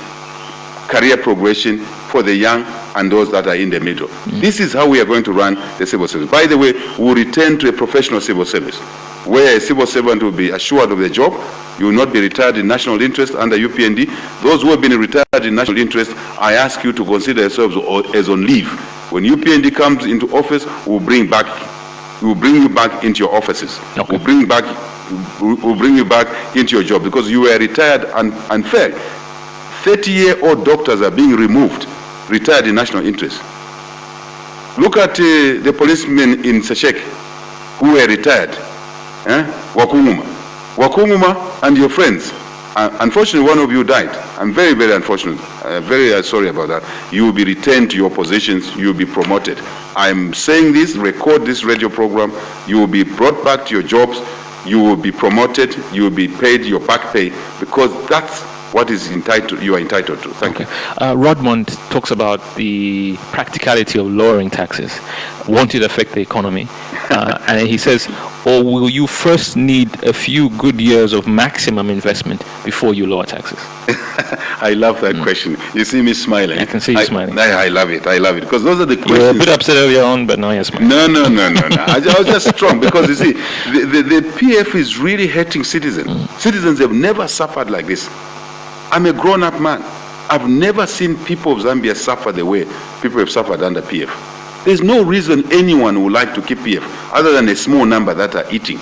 career progression for the young and those that are in the middle. This is how we are going to run the civil service. By the way, we'll return to a professional civil service, where a civil servant will be assured of the job. You will not be retired in national interest under UPND. Those who have been retired in national interest, I ask you to consider yourselves as on leave. When UPND comes into office, we'll bring you back into your offices. Okay. We'll bring you back into your job, because you were retired unfair. 30-year-old doctors are being removed, retired in national interest. Look at the policemen in Sesheke who were retired. Wakunguma and your friends. Unfortunately, one of you died. I'm very, very unfortunate. Very sorry about that. You will be returned to your positions. You will be promoted. I'm saying this, record this radio program. You will be brought back to your jobs. You will be promoted. You will be paid your back pay, because that's what is you are entitled to. Thank you. Rodmond talks about the practicality of lowering taxes. Won't it affect the economy? And he says, or will you first need a few good years of maximum investment before you lower taxes? I love that question. You see me smiling. I can see you smiling. I love it. I love it. Because those are the questions. You were a bit upset earlier on, but now you're smiling. No. I was just strong, because you see, the PF is really hurting citizens. Citizens have never suffered like this. I'm a grown-up man. I've never seen people of Zambia suffer the way people have suffered under PF. There's no reason anyone would like to keep PF, other than a small number that are eating.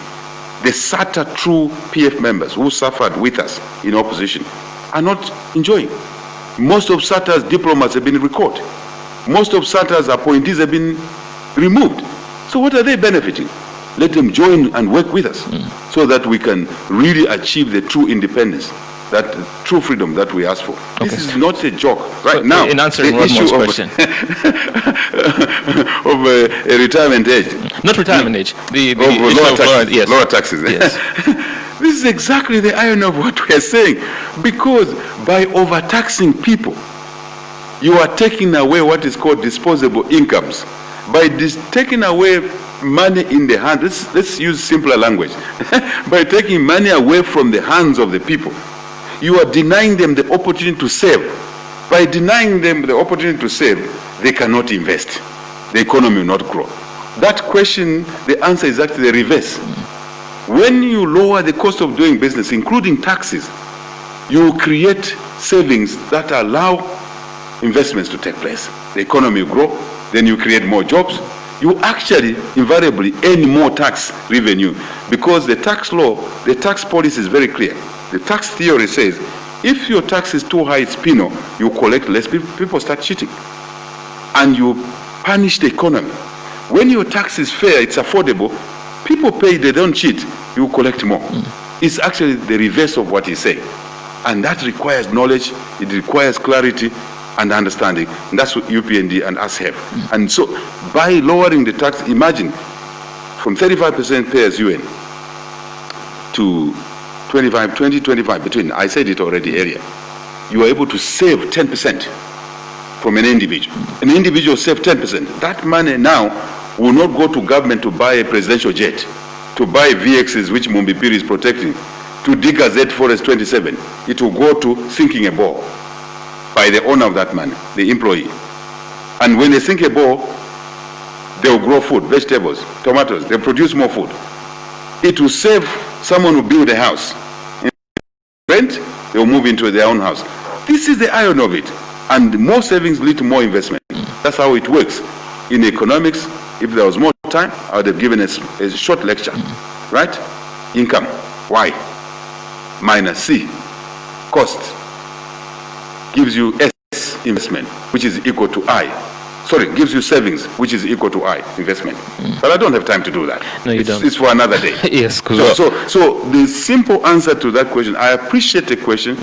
The SATA true PF members who suffered with us in opposition are not enjoying. Most of SATA's diplomats have been recalled. Most of SATA's appointees have been removed. So what are they benefiting? Let them join and work with us, so that we can really achieve the true independence, that true freedom that we ask for. Okay. This is not a joke. Right, so now, in answering Rodman's question of a retirement age. Not retirement age. The lower taxes. Yes. This is exactly the irony of what we are saying. Because by overtaxing people, you are taking away what is called disposable incomes. By taking away money in the hand, let's use simpler language. By taking money away from the hands of the people, you are denying them the opportunity to save. By denying them the opportunity to save, they cannot invest. The economy will not grow. That question, the answer is actually the reverse. When you lower the cost of doing business, including taxes, you create savings that allow investments to take place. The economy will grow, then you create more jobs. You actually invariably earn more tax revenue, because the tax law, the tax policy is very clear. The tax theory says, if your tax is too high, it's penal, you collect less, people start cheating. And you punish the economy. When your tax is fair, it's affordable, People pay, they don't cheat, you collect more. It's actually the reverse of what he's saying. And that requires knowledge, it requires clarity and understanding. And that's what UPND and us have. And so by lowering the tax, imagine from 35% pay as UN to 25, between, I said it already earlier, you are able to save 10% from an individual. An individual save 10%. That money now will not go to government to buy a presidential jet, to buy VXs which Mumbipiri is protecting, to dig a Z Forest 27. It will go to sinking a bore by the owner of that money, the employee. And when they sink a bore, they will grow food, vegetables, tomatoes, they produce more food. It will save someone who build a house. Rent, they will move into their own house. This is the iron of it. And more savings lead to more investment. That's how it works. In economics, if there was more time, I would have given a short lecture. Right? Income, Y, minus C, cost, gives you S, investment, which is equal to I. Sorry, gives you savings, which is equal to I, investment. But I don't have time to do that. No, you don't. It's for another day. Yes. So the simple answer to that question, I appreciate the question.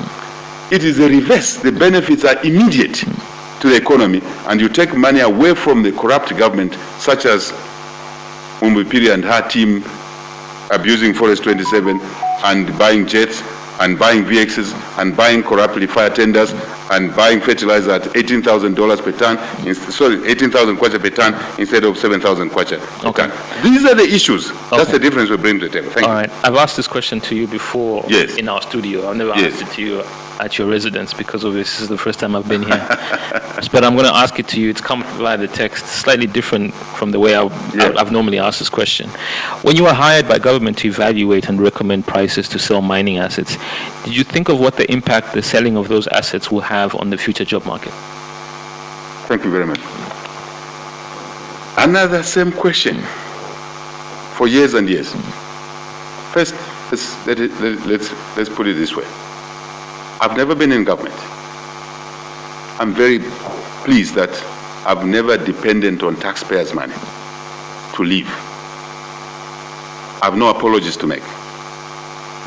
It is a reverse. The benefits are immediate to the economy, and you take money away from the corrupt government, such as Mumbipiri and her team abusing Forest 27 and buying jets and buying VXs and buying corruptly fire tenders and buying fertilizer at $18,000 per ton, 18,000 kwacha per ton instead of 7,000 kwacha per ton. These are the issues. Okay. That's the difference we bring to the table. Thank you. All right. I've asked this question to you before in our studio. I've never asked it to you at your residence because obviously this is the first time I've been here. But I'm going to ask it to you. It's come via the text, slightly different from the way I've normally asked this question. When you were hired by government to evaluate and recommend prices to sell mining assets, did you think of what the impact the selling of those assets will have on the future job market? Thank you very much. Another same question for years and years. First, let's put it this way. I've never been in government. I'm very pleased that I've never depended on taxpayers' money to live. I have no apologies to make.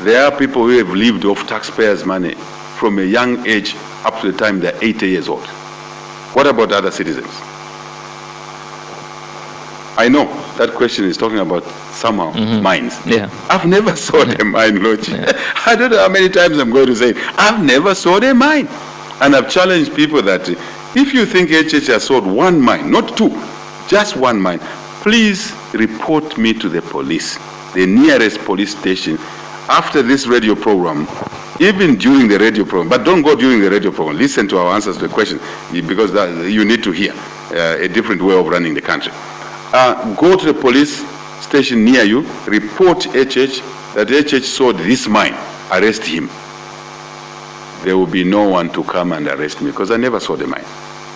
There are people who have lived off taxpayers' money from a young age up to the time they're 80 years old. What about other citizens? I know that question is talking about somehow mines. Yeah. I've never sold a mine, Lord. I don't know how many times I'm going to say it. I've never sold a mine. And I've challenged people that if you think HH has sold one mine, not two, just one mine, please report me to the police, the nearest police station, after this radio program, even during the radio program. But don't go during the radio program. Listen to our answers to the question, because you need to hear a different way of running the country. Go to the police station near you, report HH, that HH sold this mine, arrest him. There will be no one to come and arrest me because I never sold a mine.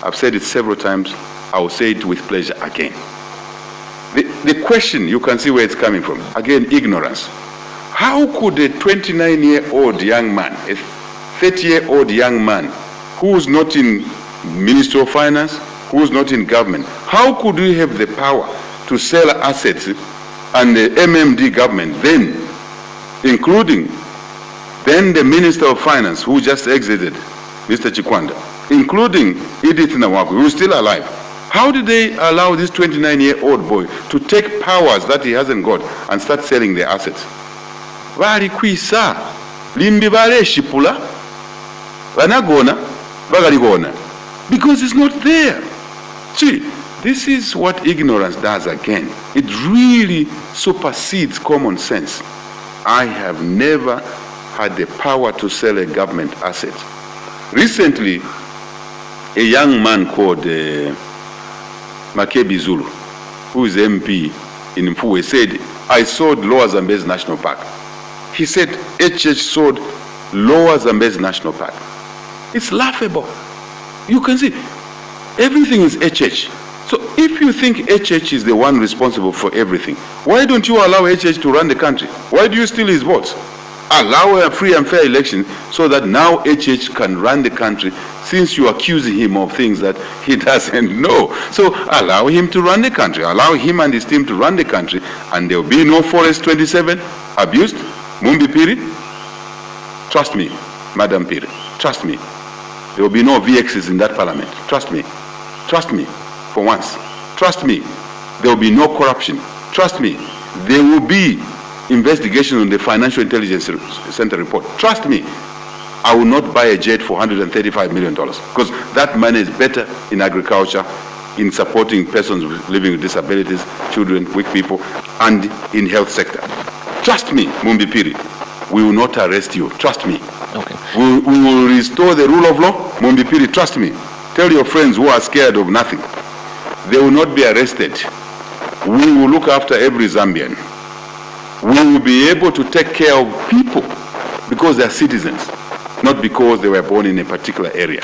I've said it several times. I will say it with pleasure again. The question, you can see where it's coming from. Again, ignorance. How could a 29-year-old young man, a 30-year-old young man, who's not in Ministry of Finance, who's not in government, how could we have the power to sell assets and the MMD government then, including then the Minister of Finance who just exited, Mr. Chikwanda, including Edith Nawaku, who's still alive. How did they allow this 29-year-old boy to take powers that he hasn't got and start selling their assets? Vari kwisa limbi vale shipula vanagona vagaligona because it's not there. See, this is what ignorance does again. It really supersedes common sense. I have never had the power to sell a government asset. Recently, a young man called Makebi Zulu, who is MP in Mfuwe, said, I sold Lower Zambezi National Park. He said, HH sold Lower Zambezi National Park. It's laughable. You can see, everything is HH. So if you think HH is the one responsible for everything, why don't you allow HH to run the country? Why do you steal his votes? Allow a free and fair election so that now HH can run the country, since you accuse him of things that he doesn't know. So allow him to run the country. Allow him and his team to run the country, and there will be no Forest 27 abused. Mumbi Piri, trust me, Madam Piri, trust me. There will be no VXs in that parliament. Trust me. Trust me, for once. Trust me. There will be no corruption. Trust me. There will be investigation on the Financial Intelligence Center report. Trust me. I will not buy a jet for $135 million, because that money is better in agriculture, in supporting persons living with disabilities, children, weak people, and in health sector. Trust me, Mumbi Piri, we will not arrest you. Trust me. Okay. We will restore the rule of law. Mumbi Piri, trust me. Tell your friends who are scared of nothing. They will not be arrested. We will look after every Zambian. We will be able to take care of people because they are citizens, not because they were born in a particular area.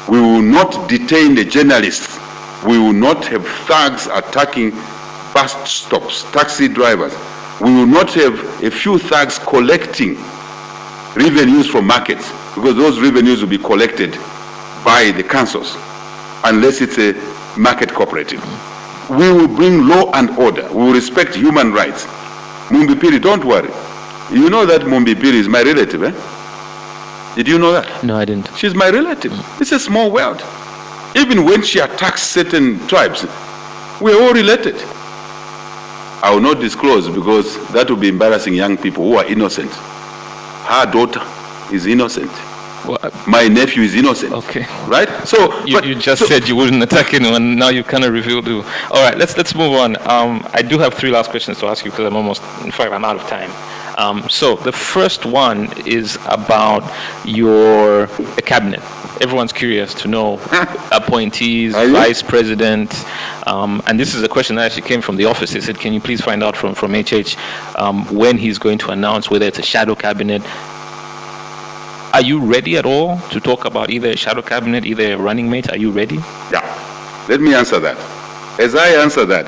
We will not detain the journalists. We will not have thugs attacking bus stops, taxi drivers. We will not have a few thugs collecting revenues from markets, because those revenues will be collected by the councils, unless it's a market cooperative. We will bring law and order. We will respect human rights. Mumbi Piri, don't worry. You know that Mumbi Piri is my relative, eh? Did you know that? No, I didn't. She's my relative. It's a small world. Even when she attacks certain tribes, we're all related. I will not disclose, because that will be embarrassing young people who are innocent. Her daughter is innocent. Well, my nephew is innocent. Okay. Right? So you just said you wouldn't attack anyone. Now you kind of revealed you. All right, let's move on. I do have 3 last questions to ask you, because I'm out of time. So the first one is about your cabinet. Everyone's curious to know appointees, vice president, and this is a question that actually came from the office. They said, can you please find out from HH when he's going to announce whether it's a shadow cabinet. Are you ready at all to talk about either a shadow cabinet, either a running mate? Are you ready? Yeah. Let me answer that. As I answer that,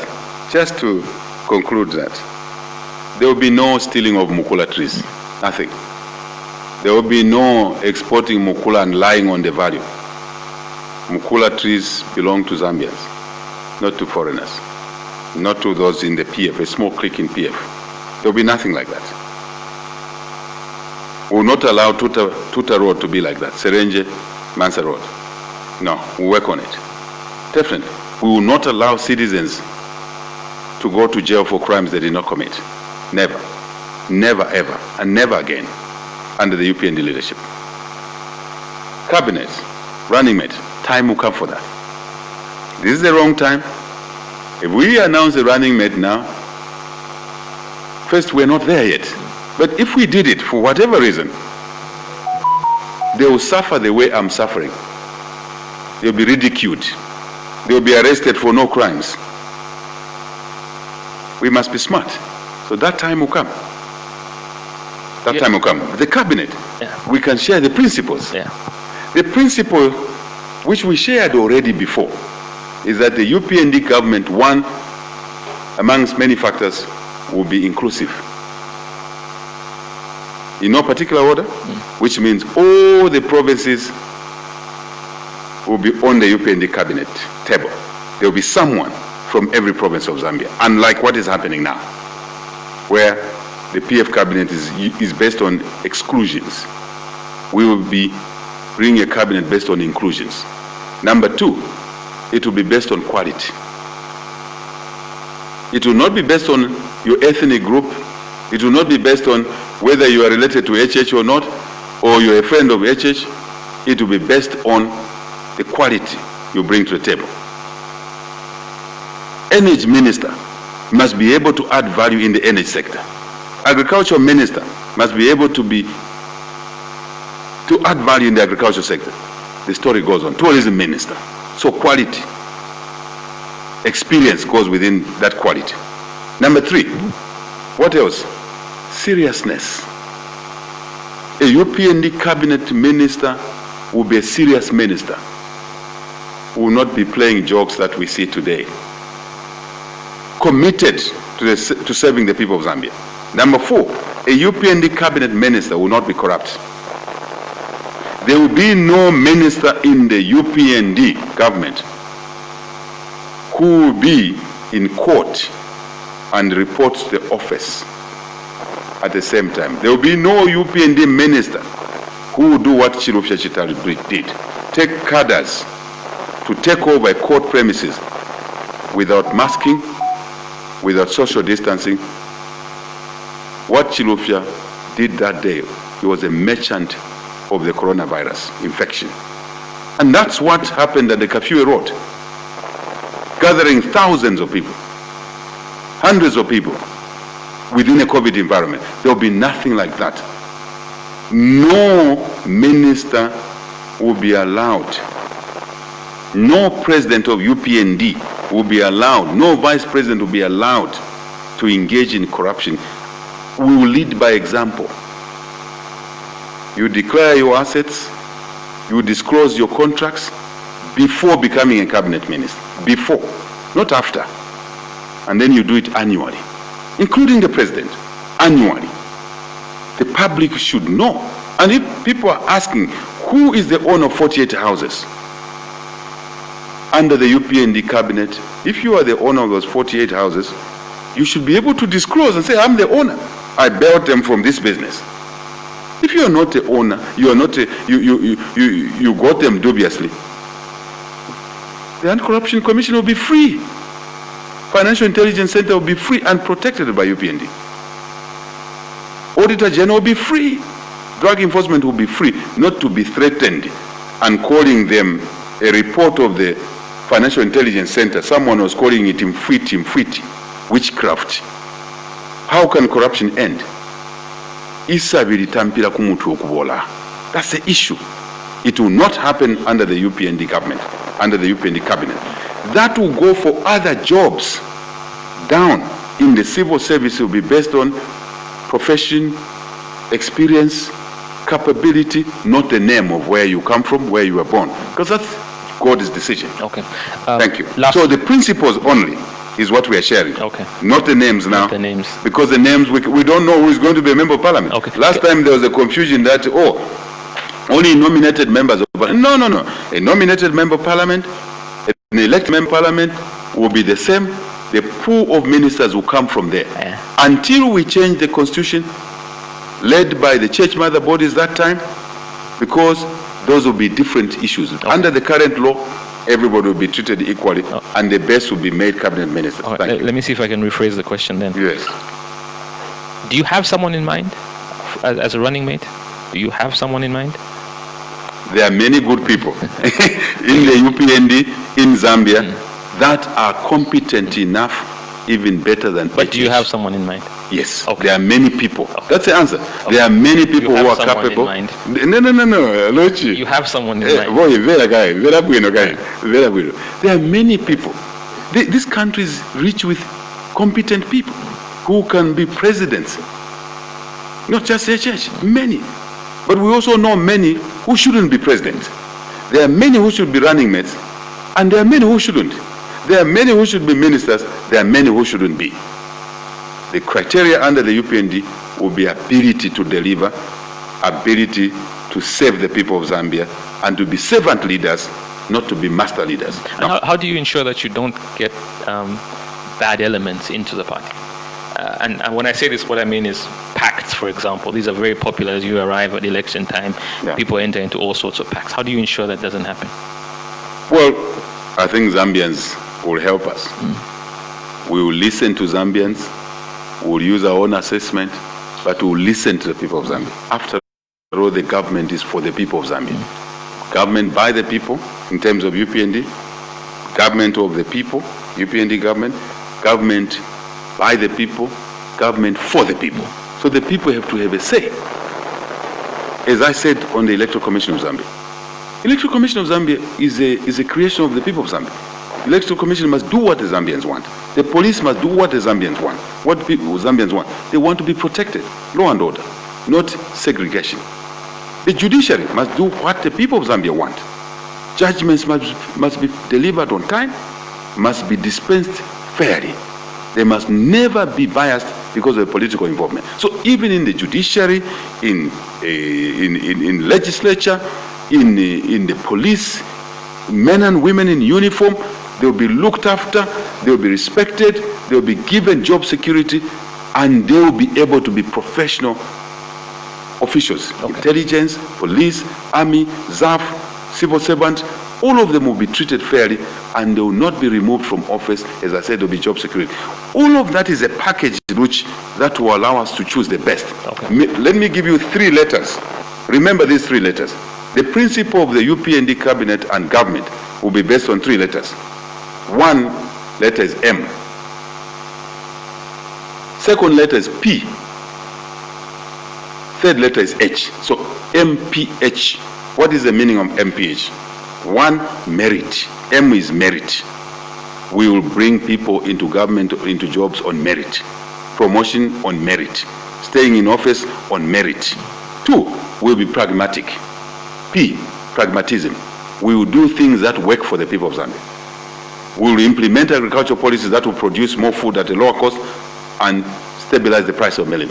just to conclude that, there will be no stealing of Mukula trees. Nothing. There will be no exporting Mukula and lying on the value. Mukula trees belong to Zambians, not to foreigners, not to those in the PF, a small clique in PF. There will be nothing like that. We will not allow Tuta Road to be like that, Serenje, Mansa Road. No, we'll work on it. Definitely. We will not allow citizens to go to jail for crimes they did not commit. Never. Never, ever, and never again under the UPND leadership. Cabinet, running mate, time will come for that. This is the wrong time. If we announce a running mate now, first, we're not there yet. But if we did it for whatever reason, they will suffer the way I'm suffering. They'll be ridiculed. They'll be arrested for no crimes. We must be smart. So that time will come. That time will come. The cabinet, we can share the principles. The principle which we shared already before is that the UPND government, one amongst many factors, will be inclusive. In no particular order, which means all the provinces will be on the UPND cabinet table. There will be someone from every province of Zambia, unlike what is happening now, where the PF cabinet is based on exclusions. We will be bringing a cabinet based on inclusions. Number 2, it will be based on quality. It will not be based on your ethnic group. It will not be based on whether you are related to HH or not, or you're a friend of HH. It will be based on the quality you bring to the table. Energy minister must be able to add value in the energy sector. Agriculture minister must be able to add value in the agriculture sector. The story goes on. Tourism minister. So quality, experience goes within that quality. Number 3, what else? Seriousness. A UPND cabinet minister will be a serious minister, will not be playing jokes that we see today. Committed to serving the people of Zambia. Number 4, a a UPND cabinet minister will not be corrupt. There will be no minister in the UPND government who will be in court and report to the office at the same time. There will be no UPND minister who will do what Chirufya Chitali did. Take cadres to take over a court premises without masking, without social distancing. What Chirufya did that day, he was a merchant of the coronavirus infection. And that's what happened at the Kafue Road, gathering thousands of people, hundreds of people within a COVID environment. There will be nothing like that. No minister will be allowed, no president of UPND will be allowed, no vice president will be allowed to engage in corruption. We will lead by example. You declare your assets, you disclose your contracts before becoming a cabinet minister. Before, not after. And then you do it annually, including the president, annually. The public should know. And if people are asking, who is the owner of 48 houses under the UPND cabinet? If you are the owner of those 48 houses, you should be able to disclose and say, I'm the owner. I bought them from this business. If you are not the owner, you are not you got them dubiously, the Anti-Corruption Commission will be free. Financial Intelligence Center will be free and protected by UPND. Auditor General will be free. Drug enforcement will be free, not to be threatened and calling them a report of the Financial Intelligence Center. Someone was calling it imfiti, witchcraft. How can corruption end? That's the issue. It will not happen under the UPND government, under the UPND cabinet. That will go for other jobs down in the civil service. Will be based on profession, experience, capability, not the name of where you come from, where you were born, because that's God's decision. Okay. Thank you. So the principles only is what we are sharing. Okay. Not the names now. Not the names. Because the names, we don't know who is going to be a member of parliament. Okay. Last time there was a confusion that, only nominated members of parliament. No. A nominated member of parliament, an elected member of parliament will be the same. The pool of ministers will come from there. Yeah. Until we change the constitution, led by the church mother bodies that time, because those will be different issues. Okay. Under the current law, everybody will be treated equally, and the best will be made cabinet ministers. Right, let me see if I can rephrase the question then. Yes. Do you have someone in mind as a running mate? Do you have someone in mind? There are many good people in the UPND, in Zambia, that are competent enough, even better than. But do you have someone in mind? Yes. Okay. There are many people. Okay. That's the answer. Okay. There are many people who are capable. In mind? No, Lochi. You have someone in mind. Boy, there are many people. This country is rich with competent people who can be presidents. Not just a church, many. But we also know many who shouldn't be presidents. There are many who should be running mates, and there are many who shouldn't. There are many who should be ministers, there are many who shouldn't be. The criteria under the UPND will be ability to deliver, ability to save the people of Zambia, and to be servant leaders, not to be master leaders. No. How do you ensure that you don't get bad elements into the party? And when I say this, what I mean is pacts, for example. These are very popular as you arrive at election time. Yeah. People enter into all sorts of pacts. How do you ensure that doesn't happen? Well, I think Zambians will help us. We will listen to Zambians. We will use our own assessment, but we will listen to the people of Zambia. After all, the government is for the people of Zambia. Government by the people, in terms of UPND, government of the people, UPND government, government by the people, government for the people. So the people have to have a say. As I said on the Electoral Commission of Zambia, Electoral Commission of Zambia is a creation of the people of Zambia. Electoral Commission must do what the Zambians want. The police must do what the Zambians want. What people Zambians want. They want to be protected, law and order, not segregation. The judiciary must do what the people of Zambia want. Judgments must be delivered on time, must be dispensed fairly. They must never be biased because of political involvement. So even in the judiciary, in legislature, in the police, men and women in uniform, they will be looked after, they will be respected, they will be given job security, and they will be able to be professional officials. Okay. Intelligence, police, army, ZAF, civil servants, all of them will be treated fairly, and they will not be removed from office. As I said, there will be job security. All of that is a package that will allow us to choose the best. Okay. Let me give you 3 letters. Remember these 3 letters. The principle of the UPND cabinet and government will be based on 3 letters. 1 letter is M. Second letter is P. Third letter is H. So MPH. What is the meaning of MPH? 1, merit. M is merit. We will bring people into government, into jobs on merit. Promotion on merit. Staying in office on merit. 2, we'll be pragmatic. P, pragmatism. We will do things that work for the people of Zambia. We will implement agricultural policies that will produce more food at a lower cost and stabilize the price of milling.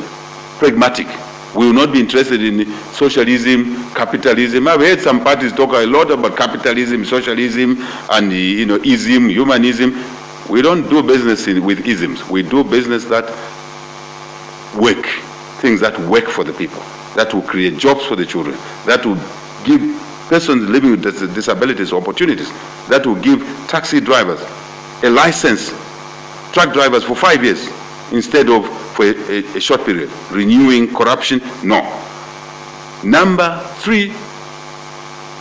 Pragmatic. We will not be interested in socialism, capitalism. I've heard some parties talk a lot about capitalism, socialism, and ism, humanism. We don't do business with isms. We do business that work, things that work for the people, that will create jobs for the children, that will give persons living with disabilities opportunities, that will give taxi drivers a license, truck drivers for 5 years instead of for a short period. Renewing corruption, no. Number 3,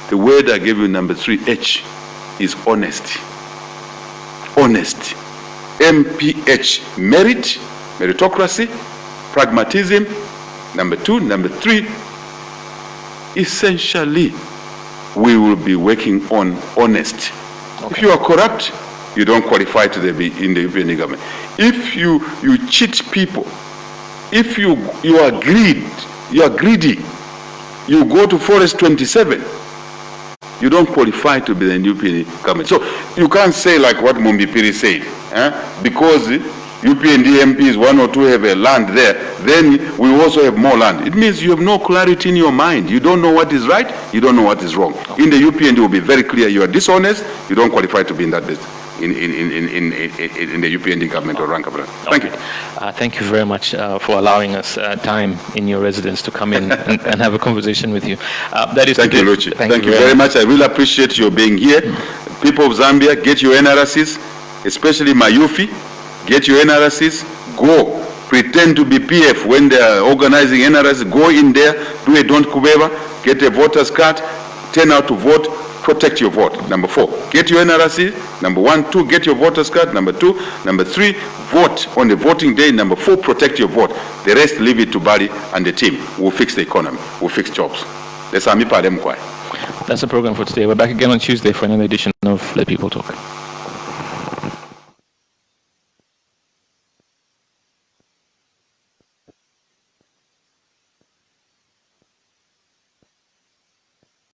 the word I gave you, number 3, H, is honesty. Honesty. MPH, merit, meritocracy, pragmatism, number 2. Number 3, essentially, we will be working on honesty. Okay. If you are corrupt, you don't qualify to be in the European government. If you cheat people, if you are greedy, you go to Forest 27, you don't qualify to be the European government. So you can't say like what Mumbipiri said, because UPND MPs, 1 or 2 have a land there, then we also have more land. It means you have no clarity in your mind. You don't know what is right, you don't know what is wrong. In the UPND, it will be very clear you are dishonest, you don't qualify to be in that business. In the UPND government or rank of that. Thank you. Thank you very much for allowing us time in your residence to come in and have a conversation with you. That is Thank you, Luchi. Thank you very much. I really appreciate your being here. People of Zambia, get your NRCs, especially Mayufi. Get your NRCs, go. Pretend to be PF when they are organizing NRCs. Go in there, do a don't kubeba, get a voter's card, turn out to vote, protect your vote. Number 4, get your NRC. Number 1, 2, get your voter's card. Number 2, number 3, vote on the voting day. Number 4, protect your vote. The rest, leave it to Bali and the team. We'll fix the economy. We'll fix jobs. That's the program for today. We're back again on Tuesday for another edition of Let People Talk.